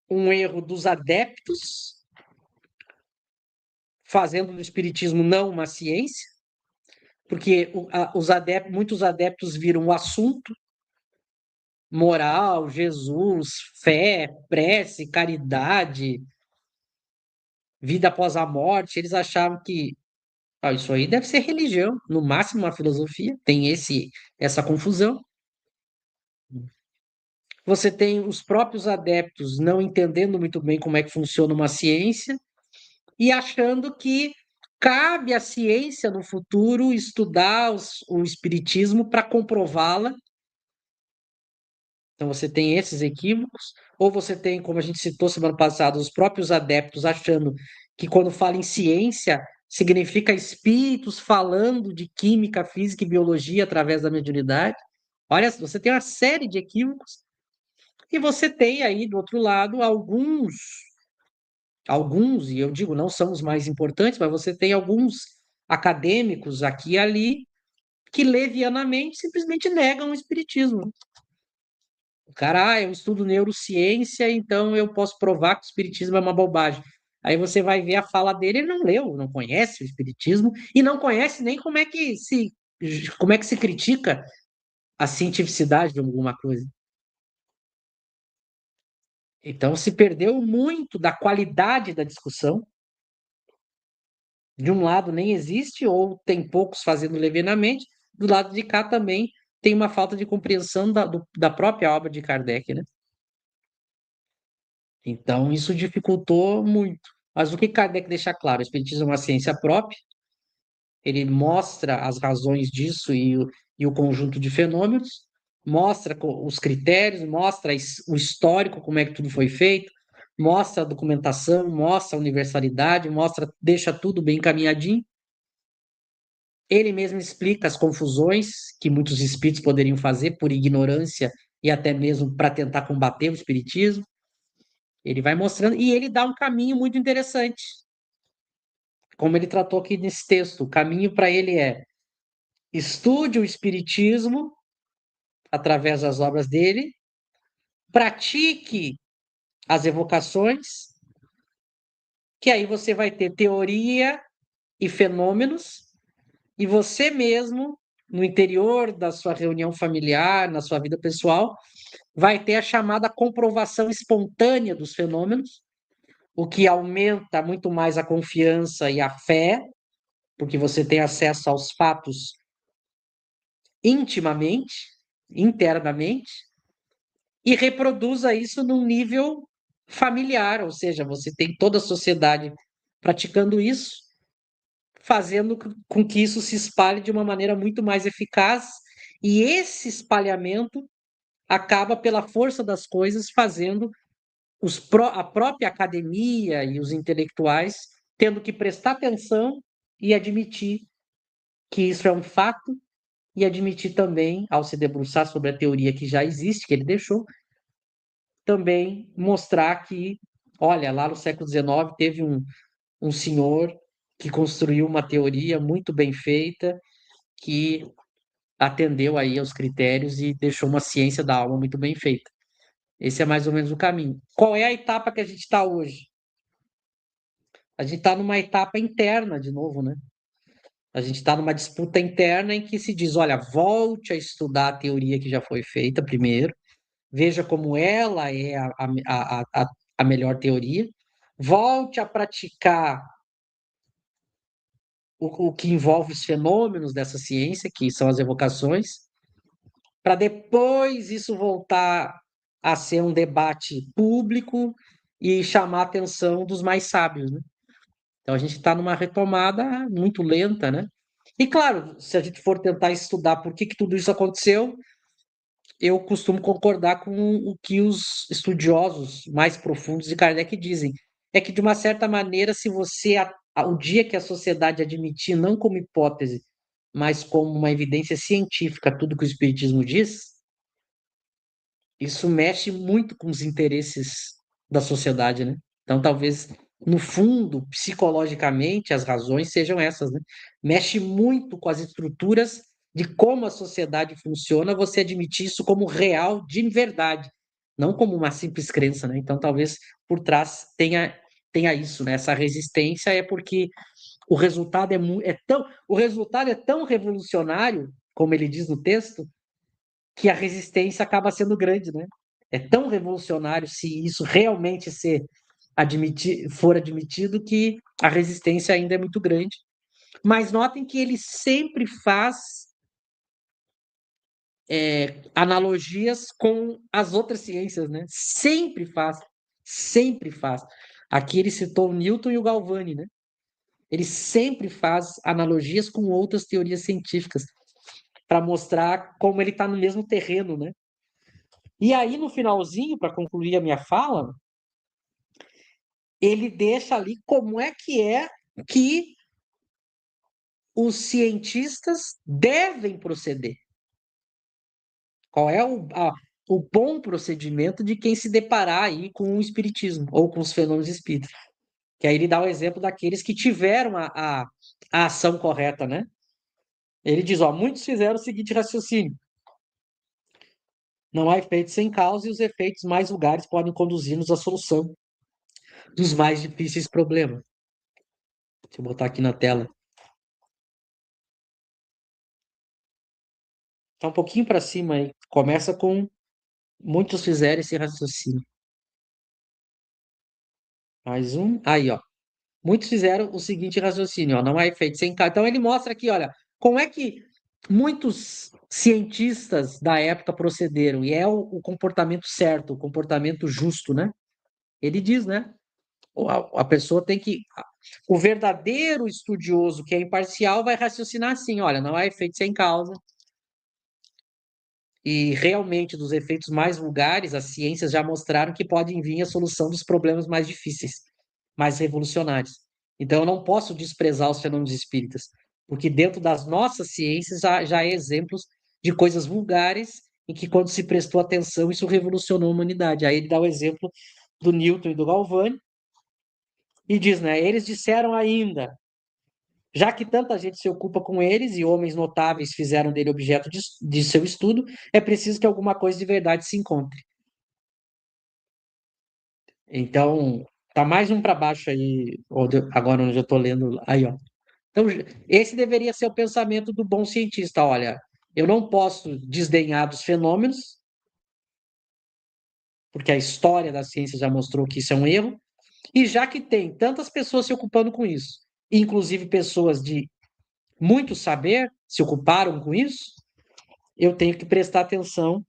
um erro dos adeptos, fazendo do espiritismo não uma ciência, porque muitos adeptos viram o assunto moral, Jesus, fé, prece, caridade, vida após a morte. Eles achavam que Isso aí deve ser religião, no máximo uma filosofia, tem essa confusão. Você tem os próprios adeptos não entendendo muito bem como é que funciona uma ciência e achando que cabe à ciência no futuro estudar o espiritismo para comprová-la. Então você tem esses equívocos, ou você tem, como a gente citou semana passada, os próprios adeptos achando que quando fala em ciência significa espíritos falando de química, física e biologia através da mediunidade. Olha, você tem uma série de equívocos e você tem aí do outro lado alguns, e eu digo não são os mais importantes, mas você tem alguns acadêmicos aqui e ali que levianamente simplesmente negam o espiritismo. O cara, eu estudo neurociência, então eu posso provar que o espiritismo é uma bobagem. Aí você vai ver a fala dele, ele não leu, não conhece o espiritismo e não conhece nem como é que se critica a cientificidade de alguma coisa. Então se perdeu muito da qualidade da discussão. De um lado nem existe, ou tem poucos fazendo levianamente, do lado de cá também tem uma falta de compreensão da própria obra de Kardec, né? Então, isso dificultou muito. Mas o que Kardec deixa claro? O Espiritismo é uma ciência própria, ele mostra as razões disso e o conjunto de fenômenos, mostra os critérios, mostra o histórico, como é que tudo foi feito, mostra a documentação, mostra a universalidade, deixa tudo bem encaminhadinho. Ele mesmo explica as confusões que muitos espíritos poderiam fazer por ignorância e até mesmo para tentar combater o espiritismo. Ele vai mostrando e ele dá um caminho muito interessante, como ele tratou aqui nesse texto. O caminho para ele é: estude o espiritismo através das obras dele, pratique as evocações, que aí você vai ter teoria e fenômenos, e você mesmo, no interior da sua reunião familiar, na sua vida pessoal, vai ter a chamada comprovação espontânea dos fenômenos, o que aumenta muito mais a confiança e a fé, porque você tem acesso aos fatos intimamente, internamente, e reproduza isso num nível familiar, ou seja, você tem toda a sociedade praticando isso, fazendo com que isso se espalhe de uma maneira muito mais eficaz, e esse espalhamento acaba, pela força das coisas, fazendo a própria academia e os intelectuais tendo que prestar atenção e admitir que isso é um fato, e admitir também, ao se debruçar sobre a teoria que já existe, que ele deixou, também mostrar que, olha, lá no século XIX teve um senhor que construiu uma teoria muito bem feita, que atendeu aí aos critérios e deixou uma ciência da alma muito bem feita. Esse é mais ou menos o caminho. Qual é a etapa que a gente está hoje? A gente está numa etapa interna de novo, né? A gente está numa disputa interna em que se diz, olha, volte a estudar a teoria que já foi feita primeiro, veja como ela é a melhor teoria, volte a praticar o que envolve os fenômenos dessa ciência, que são as evocações, para depois isso voltar a ser um debate público e chamar a atenção dos mais sábios, né? Então a gente está numa retomada muito lenta, né? E claro, se a gente for tentar estudar por que tudo isso aconteceu, eu costumo concordar com o que os estudiosos mais profundos de Kardec dizem. É que, de uma certa maneira, se você, o dia que a sociedade admitir, não como hipótese, mas como uma evidência científica, tudo que o Espiritismo diz, isso mexe muito com os interesses da sociedade, né? Então, talvez, no fundo, psicologicamente, as razões sejam essas, né? Mexe muito com as estruturas de como a sociedade funciona, você admitir isso como real, de verdade, não como uma simples crença, né? Então, talvez por trás tenha isso, né? Essa resistência é porque o resultado é tão revolucionário, como ele diz no texto, que a resistência acaba sendo grande, né? É tão revolucionário se isso realmente for admitido que a resistência ainda é muito grande. Mas notem que ele sempre faz analogias com as outras ciências, né? Sempre faz, sempre faz. Aqui ele citou o Newton e o Galvani, né? Ele sempre faz analogias com outras teorias científicas para mostrar como ele está no mesmo terreno, né? E aí, no finalzinho, para concluir a minha fala, ele deixa ali como é que os cientistas devem proceder. Qual é o bom procedimento de quem se deparar aí com o espiritismo ou com os fenômenos espíritas. Que aí ele dá o exemplo daqueles que tiveram a ação correta, né? Ele diz, ó, muitos fizeram o seguinte raciocínio. Não há efeitos sem causa e os efeitos mais vulgares podem conduzir-nos à solução dos mais difíceis problemas. Deixa eu botar aqui na tela. Tá um pouquinho para cima aí. Começa com muitos fizeram esse raciocínio. Mais um. Aí, ó. Muitos fizeram o seguinte raciocínio, ó. Não há efeito sem causa. Então ele mostra aqui, olha, como é que muitos cientistas da época procederam. E é o comportamento certo, o comportamento justo, né? Ele diz, né? A pessoa tem que. O verdadeiro estudioso que é imparcial vai raciocinar assim: olha, não há efeito sem causa. E realmente, dos efeitos mais vulgares, as ciências já mostraram que podem vir a solução dos problemas mais difíceis, mais revolucionários. Então, eu não posso desprezar os fenômenos espíritas, porque dentro das nossas ciências já há exemplos de coisas vulgares em que, quando se prestou atenção, isso revolucionou a humanidade. Aí ele dá o exemplo do Newton e do Galvani, e diz, né? Eles disseram ainda, já que tanta gente se ocupa com eles e homens notáveis fizeram dele objeto de seu estudo, é preciso que alguma coisa de verdade se encontre. Então, tá mais um para baixo aí, agora onde eu estou lendo. Aí, ó. Então, esse deveria ser o pensamento do bom cientista. Olha, eu não posso desdenhar dos fenômenos, porque a história da ciência já mostrou que isso é um erro, e já que tem tantas pessoas se ocupando com isso, inclusive pessoas de muito saber se ocuparam com isso, eu tenho que prestar atenção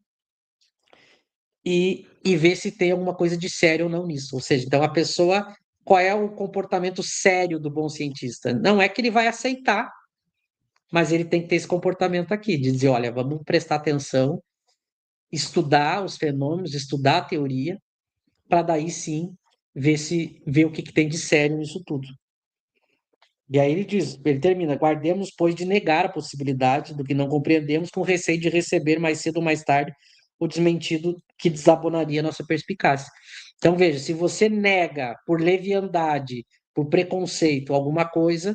e ver se tem alguma coisa de sério ou não nisso. Ou seja, então a pessoa, qual é o comportamento sério do bom cientista? Não é que ele vai aceitar, mas ele tem que ter esse comportamento aqui, de dizer, olha, vamos prestar atenção, estudar os fenômenos, estudar a teoria, para daí sim ver o que tem de sério nisso tudo. E aí ele diz, ele termina, guardemos, pois, de negar a possibilidade do que não compreendemos, com receio de receber mais cedo ou mais tarde o desmentido que desabonaria nossa perspicácia. Então, veja, se você nega por leviandade, por preconceito, alguma coisa,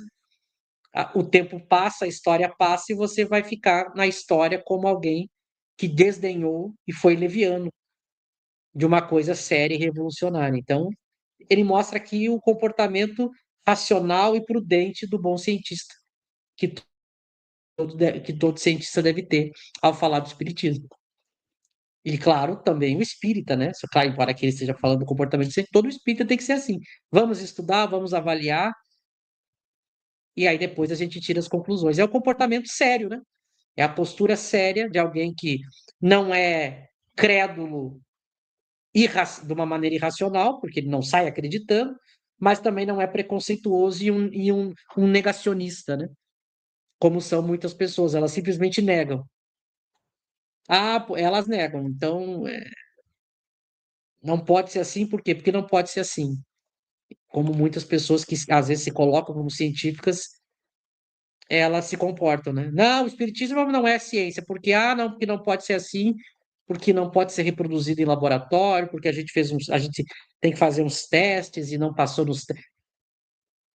o tempo passa, a história passa, e você vai ficar na história como alguém que desdenhou e foi leviano de uma coisa séria e revolucionária. Então, ele mostra aqui o comportamento racional e prudente do bom cientista, que que todo cientista deve ter ao falar do espiritismo. E, claro, também o espírita, né? Só claro, embora que ele esteja falando do comportamento científico, todo espírita tem que ser assim. Vamos estudar, vamos avaliar, e aí depois a gente tira as conclusões. É o comportamento sério, né? É a postura séria de alguém que não é crédulo de uma maneira irracional, porque ele não sai acreditando, mas também não é preconceituoso e um negacionista, né? Como são muitas pessoas, elas simplesmente negam. Ah, elas negam. Então, não pode ser assim, por quê? Porque não pode ser assim. Como muitas pessoas que às vezes se colocam como científicas, elas se comportam, né? Não, o espiritismo não é ciência, não, porque não pode ser assim, porque não pode ser reproduzido em laboratório, porque a gente tem que fazer uns testes e não passou nos.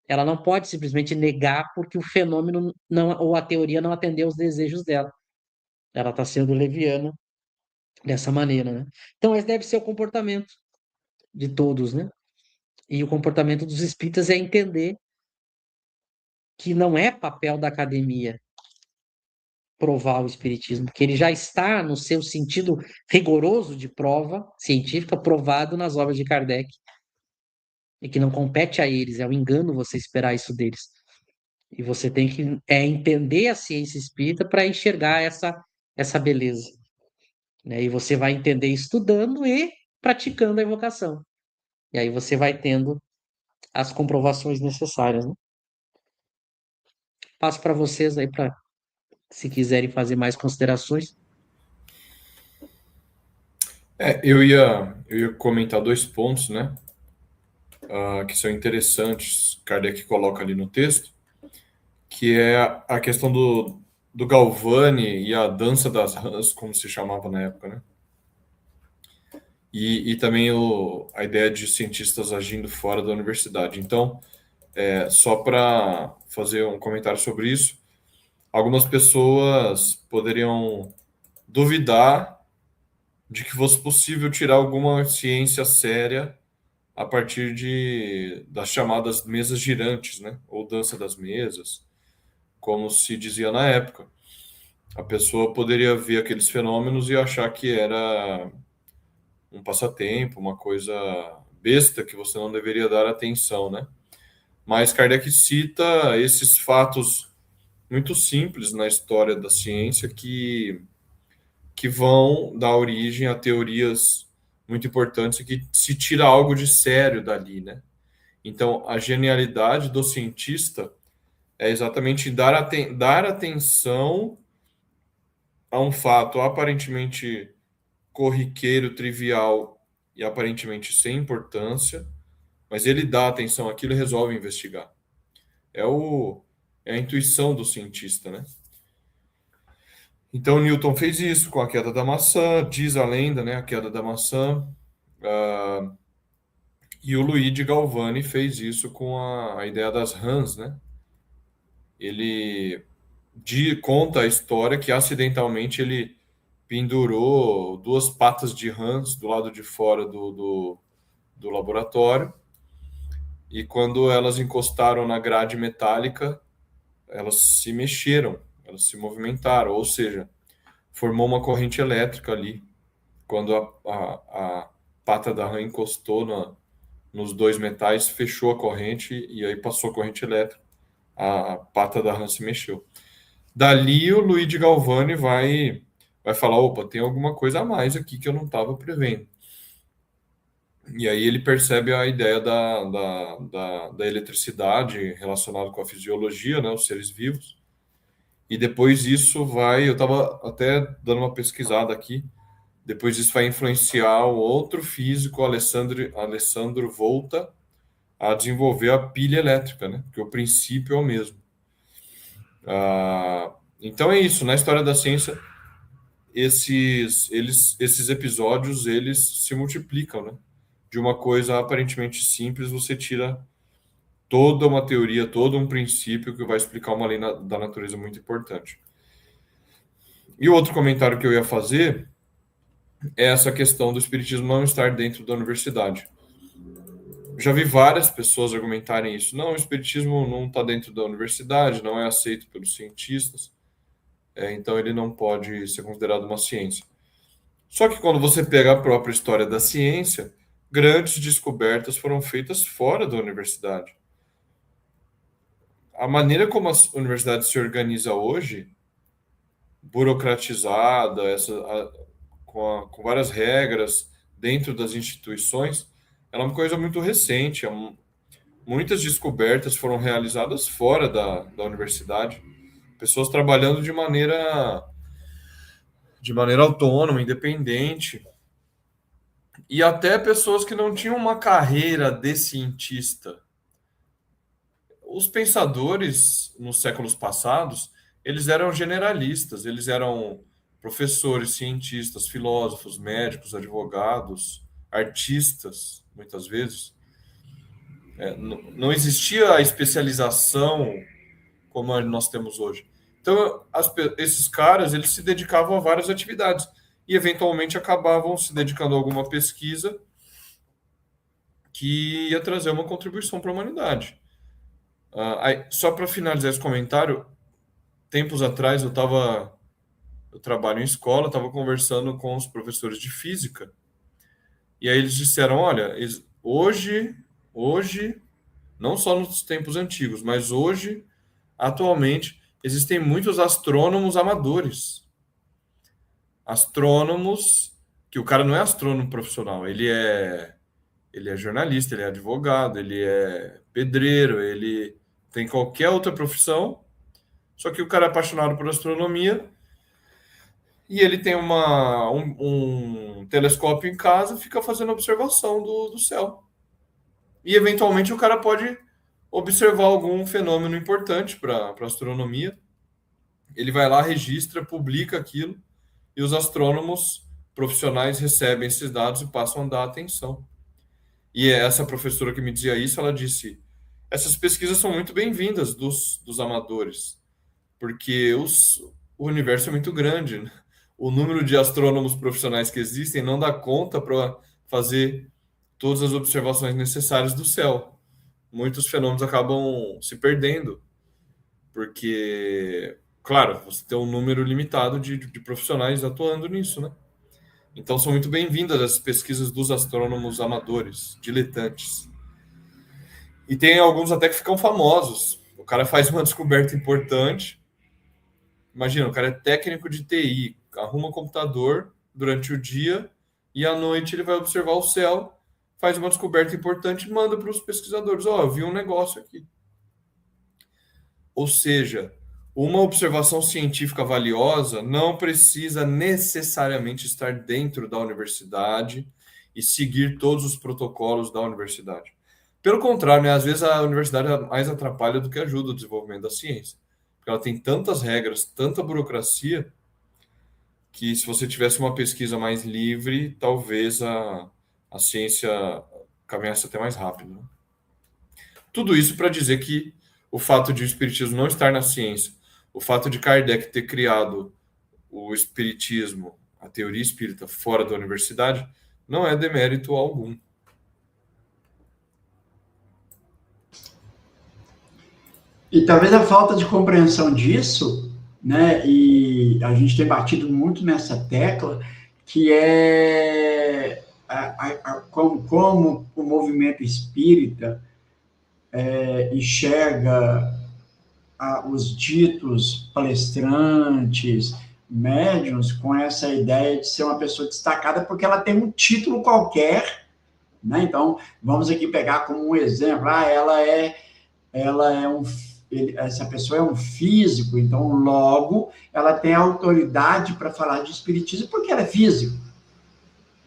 Ela não pode simplesmente negar porque o fenômeno não, ou a teoria não atendeu aos desejos dela. Ela está sendo leviana dessa maneira, né? Então, esse deve ser o comportamento de todos, né? E o comportamento dos espíritas é entender que não é papel da academia provar o espiritismo, que ele já está no seu sentido rigoroso de prova científica, provado nas obras de Kardec, e que não compete a eles, é um engano você esperar isso deles. E você tem que entender a ciência espírita para enxergar essa beleza, né? E você vai entender estudando e praticando a evocação. E aí você vai tendo as comprovações necessárias, né? Passo para vocês aí para se quiserem fazer mais considerações. Eu ia comentar dois pontos, né? Que são interessantes, Kardec coloca ali no texto, que é a questão do Galvani e a dança das rãs, como se chamava na época, né? E também a ideia de cientistas agindo fora da universidade. Então, só para fazer um comentário sobre isso, algumas pessoas poderiam duvidar de que fosse possível tirar alguma ciência séria a partir das chamadas mesas girantes, né? Ou dança das mesas, como se dizia na época. A pessoa poderia ver aqueles fenômenos e achar que era um passatempo, uma coisa besta que você não deveria dar atenção, né? Mas Kardec cita esses fatos muito simples na história da ciência que vão dar origem a teorias muito importantes e que se tira algo de sério dali, né? Então, a genialidade do cientista é exatamente dar atenção a um fato aparentemente corriqueiro, trivial e aparentemente sem importância, mas ele dá atenção àquilo e resolve investigar. É, é a intuição do cientista, né? Então, Newton fez isso com a queda da maçã, diz a lenda, né? A queda da maçã. E o Luigi Galvani fez isso com a ideia das rãs, né? Ele conta a história que acidentalmente ele pendurou duas patas de rãs do lado de fora do laboratório e quando elas encostaram na grade metálica, elas se mexeram, elas se movimentaram, ou seja, formou uma corrente elétrica ali. Quando a pata da rã encostou nos dois metais, fechou a corrente e aí passou a corrente elétrica. A pata da rã se mexeu. Dali o Luigi Galvani vai falar, opa, tem alguma coisa a mais aqui que eu não estava prevendo. E aí ele percebe a ideia da eletricidade relacionada com a fisiologia, né, os seres vivos. E depois isso eu estava até dando uma pesquisada aqui, depois isso vai influenciar o outro físico, Alessandro Volta, a desenvolver a pilha elétrica, né, porque o princípio é o mesmo. Então é isso, na história da ciência, esses episódios, eles se multiplicam, né? De uma coisa aparentemente simples, você tira toda uma teoria, todo um princípio que vai explicar uma lei da natureza muito importante. E o outro comentário que eu ia fazer é essa questão do espiritismo não estar dentro da universidade. Já vi várias pessoas argumentarem isso. Não, o espiritismo não está dentro da universidade, não é aceito pelos cientistas, então ele não pode ser considerado uma ciência. Só que quando você pega a própria história da ciência, grandes descobertas foram feitas fora da universidade. A maneira como a universidade se organiza hoje, burocratizada, com várias regras dentro das instituições, ela é uma coisa muito recente. Muitas descobertas foram realizadas fora da universidade. Pessoas trabalhando de maneira autônoma, independente. E até pessoas que não tinham uma carreira de cientista. Os pensadores nos séculos passados, eles eram generalistas, eles eram professores, cientistas, filósofos, médicos, advogados, artistas, muitas vezes. Não existia a especialização como nós temos hoje. Então, esses caras, eles se dedicavam a várias atividades e, eventualmente, acabavam se dedicando a alguma pesquisa que ia trazer uma contribuição para a humanidade. Só para finalizar esse comentário, tempos atrás eu trabalho em escola, estava conversando com os professores de física, e aí eles disseram, olha, hoje, não só nos tempos antigos, mas hoje atualmente existem muitos astrônomos amadores. Astrônomos, que o cara não é astrônomo profissional, ele é jornalista, ele é advogado, ele é pedreiro, ele tem qualquer outra profissão, só que o cara é apaixonado por astronomia e ele tem um telescópio em casa, fica fazendo observação do céu. E, eventualmente, o cara pode observar algum fenômeno importante para a astronomia. Ele vai lá, registra, publica aquilo, e os astrônomos profissionais recebem esses dados e passam a dar atenção. E essa professora que me dizia isso, ela disse, essas pesquisas são muito bem-vindas dos amadores, porque o universo é muito grande, né? O número de astrônomos profissionais que existem não dá conta para fazer todas as observações necessárias do céu. Muitos fenômenos acabam se perdendo, porque, claro, você tem um número limitado de profissionais atuando nisso, né? Então, são muito bem-vindas as pesquisas dos astrônomos amadores, diletantes. E tem alguns até que ficam famosos. O cara faz uma descoberta importante. Imagina, o cara é técnico de TI, arruma um computador durante o dia e à noite ele vai observar o céu, faz uma descoberta importante e manda para os pesquisadores. Ó, eu vi um negócio aqui. Ou seja, uma observação científica valiosa não precisa necessariamente estar dentro da universidade e seguir todos os protocolos da universidade. Pelo contrário, né, às vezes a universidade mais atrapalha do que ajuda o desenvolvimento da ciência. Porque ela tem tantas regras, tanta burocracia, que se você tivesse uma pesquisa mais livre, talvez a ciência caminhasse até mais rápido, né? Tudo isso para dizer que o fato de o espiritismo não estar na ciência, o fato de Kardec ter criado o espiritismo, a teoria espírita, fora da universidade, não é demérito algum. E talvez a falta de compreensão disso, né, e a gente tem batido muito nessa tecla, que é como o movimento espírita enxerga os ditos palestrantes, médiuns, com essa ideia de ser uma pessoa destacada porque ela tem um título qualquer, né? Então, vamos aqui pegar como um exemplo, essa pessoa é um físico, então logo ela tem autoridade para falar de espiritismo porque ela é físico,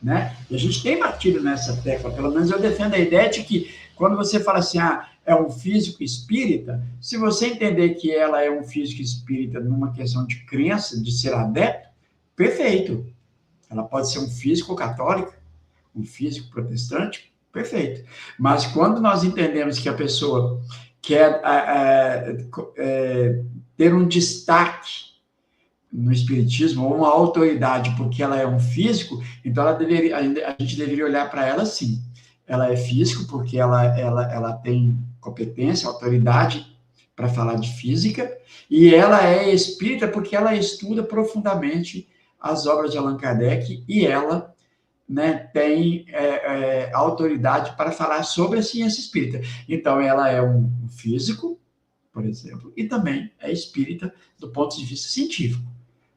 né? E a gente tem batido nessa tecla, pelo menos eu defendo a ideia de que quando você fala assim, é um físico espírita, se você entender que ela é um físico espírita numa questão de crença, de ser adepto, perfeito. Ela pode ser um físico católico, um físico protestante, perfeito. Mas quando nós entendemos que a pessoa quer ter um destaque no espiritismo, ou uma autoridade porque ela é um físico, então a gente deveria olhar para ela assim. Ela é físico porque ela tem competência, autoridade para falar de física, e ela é espírita porque ela estuda profundamente as obras de Allan Kardec e ela, né, tem autoridade para falar sobre a ciência espírita. Então, ela é um físico, por exemplo, e também é espírita do ponto de vista científico.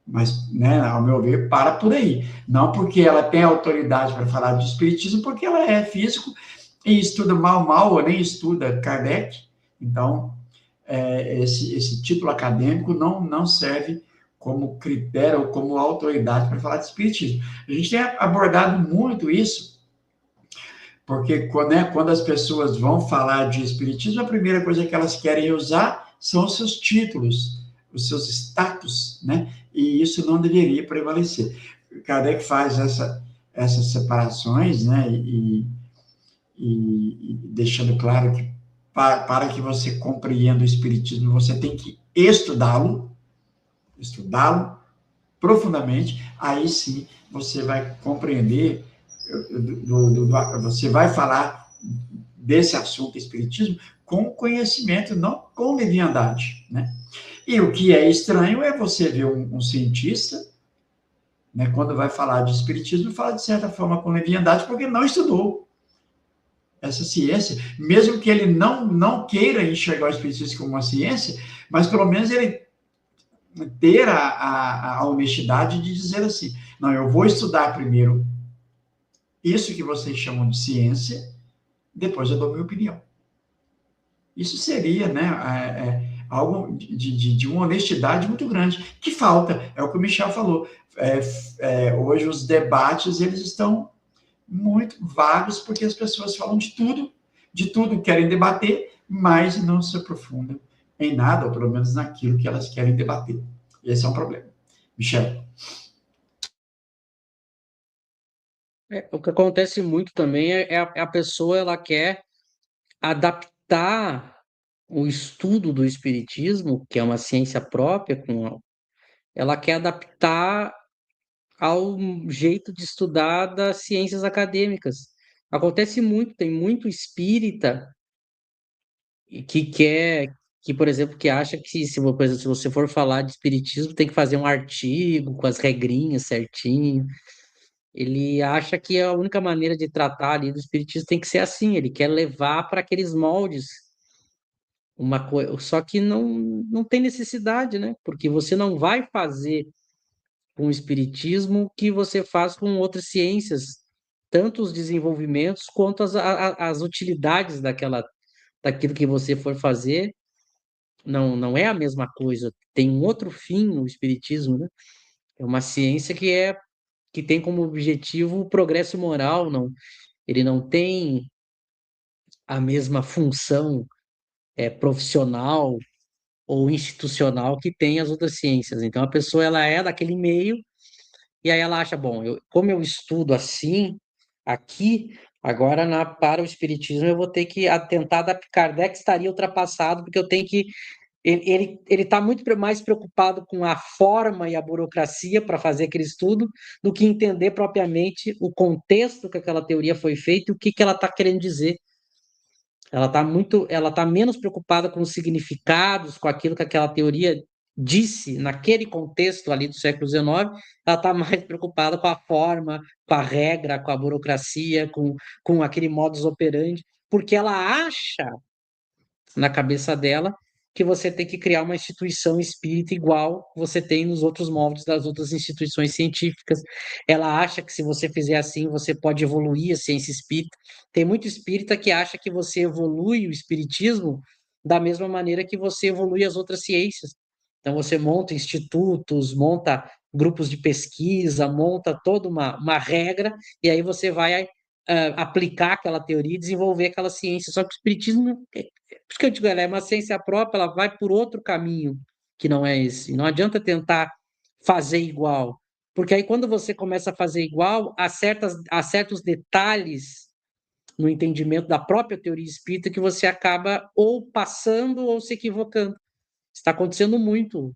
Mas, né, ao meu ver, para por aí. Não porque ela tem autoridade para falar de espiritismo, porque ela é físico e estuda mal, ou nem estuda Kardec. Então, esse título acadêmico não serve como critério ou como autoridade para falar de espiritismo. A gente tem abordado muito isso, porque quando as pessoas vão falar de espiritismo, a primeira coisa que elas querem usar são os seus títulos, os seus status, né? E isso não deveria prevalecer. Kardec faz essas separações, né? E deixando claro que para que você compreenda o espiritismo, você tem que estudá-lo profundamente, aí sim você vai compreender, você vai falar desse assunto espiritismo com conhecimento, não com leviandade, né? E o que é estranho é você ver um cientista, né, quando vai falar de espiritismo, fala de certa forma com leviandade, porque não estudou. essa ciência, mesmo que ele não queira enxergar o espiritismo como uma ciência, mas pelo menos ele ter a honestidade de dizer assim, não, eu vou estudar primeiro isso que vocês chamam de ciência, depois eu dou minha opinião. Isso seria, né, algo de uma honestidade muito grande, que falta, é o que o Michel falou. Hoje os debates eles estão muito vagos, porque as pessoas falam de tudo querem debater, mas não se aprofundam em nada, ou pelo menos naquilo que elas querem debater. Esse é um problema. Michel. O que acontece muito também é a pessoa ela quer adaptar o estudo do espiritismo, que é uma ciência própria, ela quer adaptar ao jeito de estudar das ciências acadêmicas. Acontece muito, tem muito espírita que quer, que, por exemplo, que acha que por exemplo, se você for falar de espiritismo, tem que fazer um artigo com as regrinhas certinho. Ele acha que a única maneira de tratar ali do espiritismo tem que ser assim, ele quer levar para aqueles moldes uma coisa, só que não tem necessidade, né? Porque você não vai fazer com o espiritismo o que você faz com outras ciências, tanto os desenvolvimentos quanto as utilidades daquilo que você for fazer, não é a mesma coisa. Tem um outro fim no espiritismo, né? É uma ciência que tem como objetivo o progresso moral, ele não tem a mesma função profissional ou institucional que tem as outras ciências. Então a pessoa ela é daquele meio e aí ela acha, bom, como eu estudo assim aqui, agora para o espiritismo eu vou ter que tentar adaptar. Kardec estaria ultrapassado porque eu tenho que ele está muito mais preocupado com a forma e a burocracia para fazer aquele estudo do que entender propriamente o contexto que aquela teoria foi feita e o que ela está querendo dizer. Ela está menos preocupada com os significados, com aquilo que aquela teoria disse naquele contexto ali do século XIX, ela está mais preocupada com a forma, com a regra, com a burocracia, com aquele modus operandi, porque ela acha na cabeça dela que você tem que criar uma instituição espírita igual você tem nos outros moldes das outras instituições científicas. Ela acha que se você fizer assim, você pode evoluir a ciência espírita. Tem muito espírita que acha que você evolui o espiritismo da mesma maneira que você evolui as outras ciências. Então você monta institutos, monta grupos de pesquisa, monta toda uma regra, e aí você vai aplicar aquela teoria e desenvolver aquela ciência. Só que o espiritismo por isso que eu digo, ela é uma ciência própria, ela vai por outro caminho que não é esse. Não adianta tentar fazer igual, porque aí quando você começa a fazer igual, há certos detalhes no entendimento da própria teoria espírita que você acaba ou passando ou se equivocando. Está acontecendo muito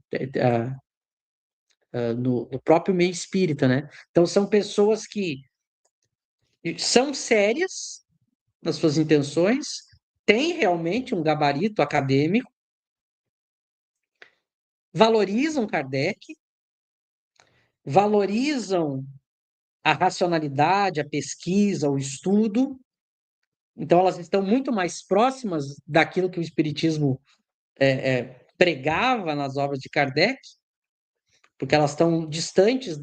no próprio meio espírita, né? Então são pessoas que são sérias nas suas intenções, têm realmente um gabarito acadêmico, valorizam Kardec, valorizam a racionalidade, a pesquisa, o estudo. Então, elas estão muito mais próximas daquilo que o Espiritismo pregava nas obras de Kardec, porque elas estão distantes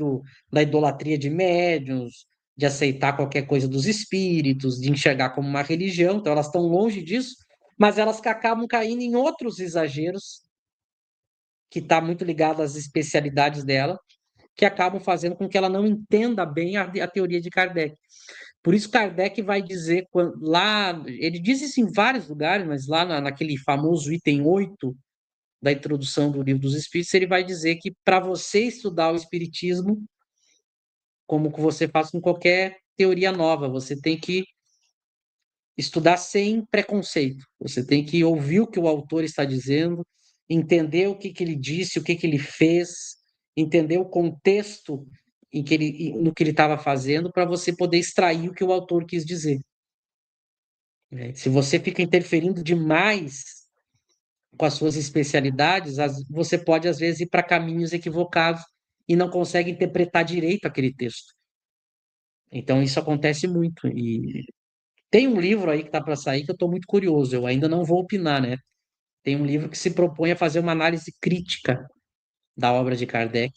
da idolatria de médiuns, de aceitar qualquer coisa dos espíritos, de enxergar como uma religião. Então, elas estão longe disso, mas elas que acabam caindo em outros exageros, que está muito ligado às especialidades dela, que acabam fazendo com que ela não entenda bem a teoria de Kardec. Por isso, Kardec vai dizer, lá, ele diz isso em vários lugares, mas lá naquele famoso item 8 da introdução do Livro dos Espíritos, ele vai dizer que para você estudar o Espiritismo, como que você faz com qualquer teoria nova, você tem que estudar sem preconceito, você tem que ouvir o que o autor está dizendo, entender o que ele disse, o que ele fez, entender o contexto no que ele estava fazendo, para você poder extrair o que o autor quis dizer. Se você fica interferindo demais com as suas especialidades, você pode, às vezes, ir para caminhos equivocados e não consegue interpretar direito aquele texto. Então, isso acontece muito. Tem um livro aí que está para sair que eu estou muito curioso, eu ainda não vou opinar, né? Tem um livro que se propõe a fazer uma análise crítica da obra de Kardec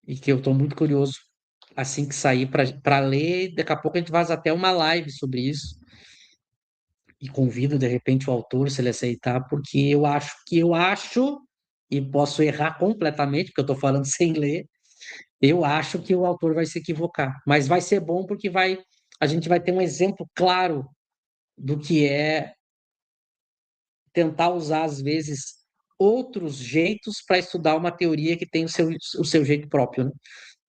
e que eu estou muito curioso assim que sair para ler. Daqui a pouco a gente faz até uma live sobre isso e convido de repente o autor, se ele aceitar, porque eu acho e posso errar completamente, porque eu estou falando sem ler. Eu acho que o autor vai se equivocar, mas vai ser bom porque a gente vai ter um exemplo claro do que é tentar usar, às vezes, outros jeitos para estudar uma teoria que tem o seu jeito próprio, né?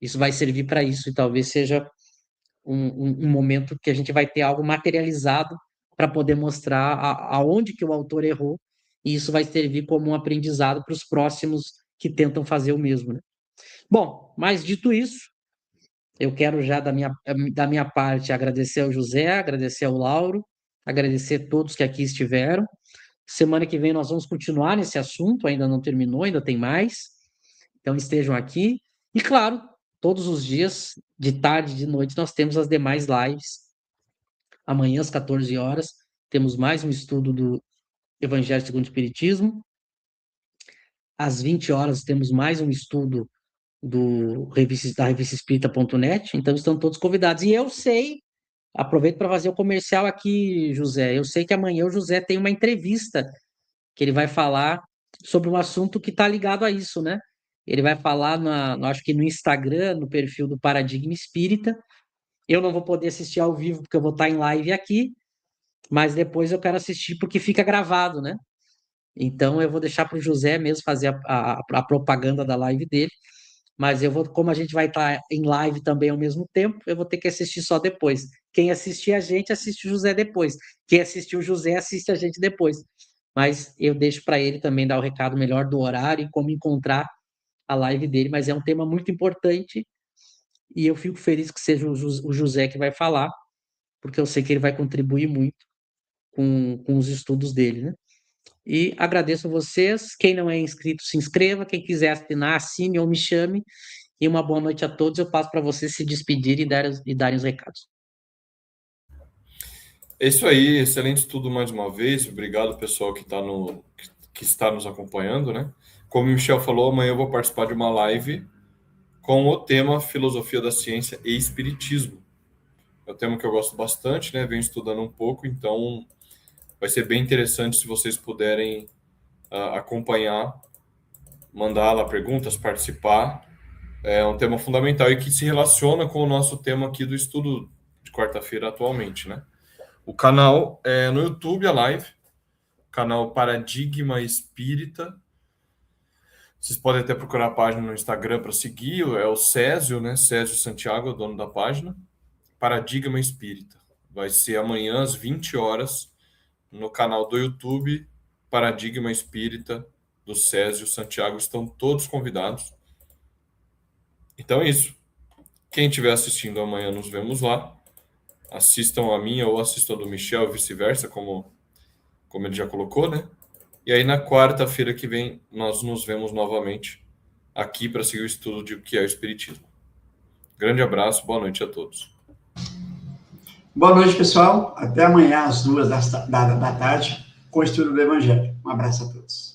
Isso vai servir para isso, e talvez seja um momento que a gente vai ter algo materializado para poder mostrar aonde que o autor errou, e isso vai servir como um aprendizado para os próximos que tentam fazer o mesmo, né? Bom, mas dito isso, eu quero já da minha parte agradecer ao José, agradecer ao Lauro, agradecer a todos que aqui estiveram. Semana que vem nós vamos continuar nesse assunto, ainda não terminou, ainda tem mais. Então estejam aqui. E claro, todos os dias, de tarde e de noite, nós temos as demais lives. Amanhã, às 14 horas, temos mais um estudo do Evangelho segundo o Espiritismo. Às 20 horas, temos mais um estudo da revista Espírita.net. Então estão todos convidados. E eu sei, aproveito para fazer o comercial aqui, José. Eu sei que amanhã o José tem uma entrevista que ele vai falar sobre um assunto que está ligado a isso, né? Ele vai falar, acho que no Instagram, no perfil do Paradigma Espírita. Eu não vou poder assistir ao vivo porque eu vou estar em live aqui, mas depois eu quero assistir porque fica gravado, né? Então eu vou deixar para o José mesmo fazer a propaganda da live dele, mas eu vou, como a gente vai estar em live também ao mesmo tempo, eu vou ter que assistir só depois. Quem assistir a gente, assiste o José depois. Quem assistiu o José, assiste a gente depois. Mas eu deixo para ele também dar o recado melhor do horário e como encontrar a live dele, mas é um tema muito importante e eu fico feliz que seja o José que vai falar, porque eu sei que ele vai contribuir muito com os estudos dele, né? E agradeço a vocês. Quem não é inscrito, se inscreva. Quem quiser assinar, assine ou me chame. E uma boa noite a todos. Eu passo para vocês se despedirem e darem os recados. É isso aí, excelente estudo mais uma vez. Obrigado, pessoal, que está nos acompanhando, né? Como o Michel falou, amanhã eu vou participar de uma live com o tema Filosofia da Ciência e Espiritismo. É um tema que eu gosto bastante, né? Venho estudando um pouco, então vai ser bem interessante se vocês puderem acompanhar, mandar lá perguntas, participar. É um tema fundamental e que se relaciona com o nosso tema aqui do estudo de quarta-feira atualmente, né? O canal é no YouTube, a live, canal Paradigma Espírita. Vocês podem até procurar a página no Instagram para seguir, é o Césio, né? Césio Santiago, é o dono da página. Paradigma Espírita. Vai ser amanhã às 20 horas no canal do YouTube Paradigma Espírita do Césio Santiago. Estão todos convidados. Então é isso. Quem estiver assistindo amanhã, nos vemos lá. Assistam a minha ou assistam a do Michel, vice-versa, como ele já colocou, né? E aí, na quarta-feira que vem, nós nos vemos novamente aqui para seguir o estudo de o que é o Espiritismo. Grande abraço, boa noite a todos. Boa noite, pessoal. Até amanhã, às 2 da tarde, com o estudo do Evangelho. Um abraço a todos.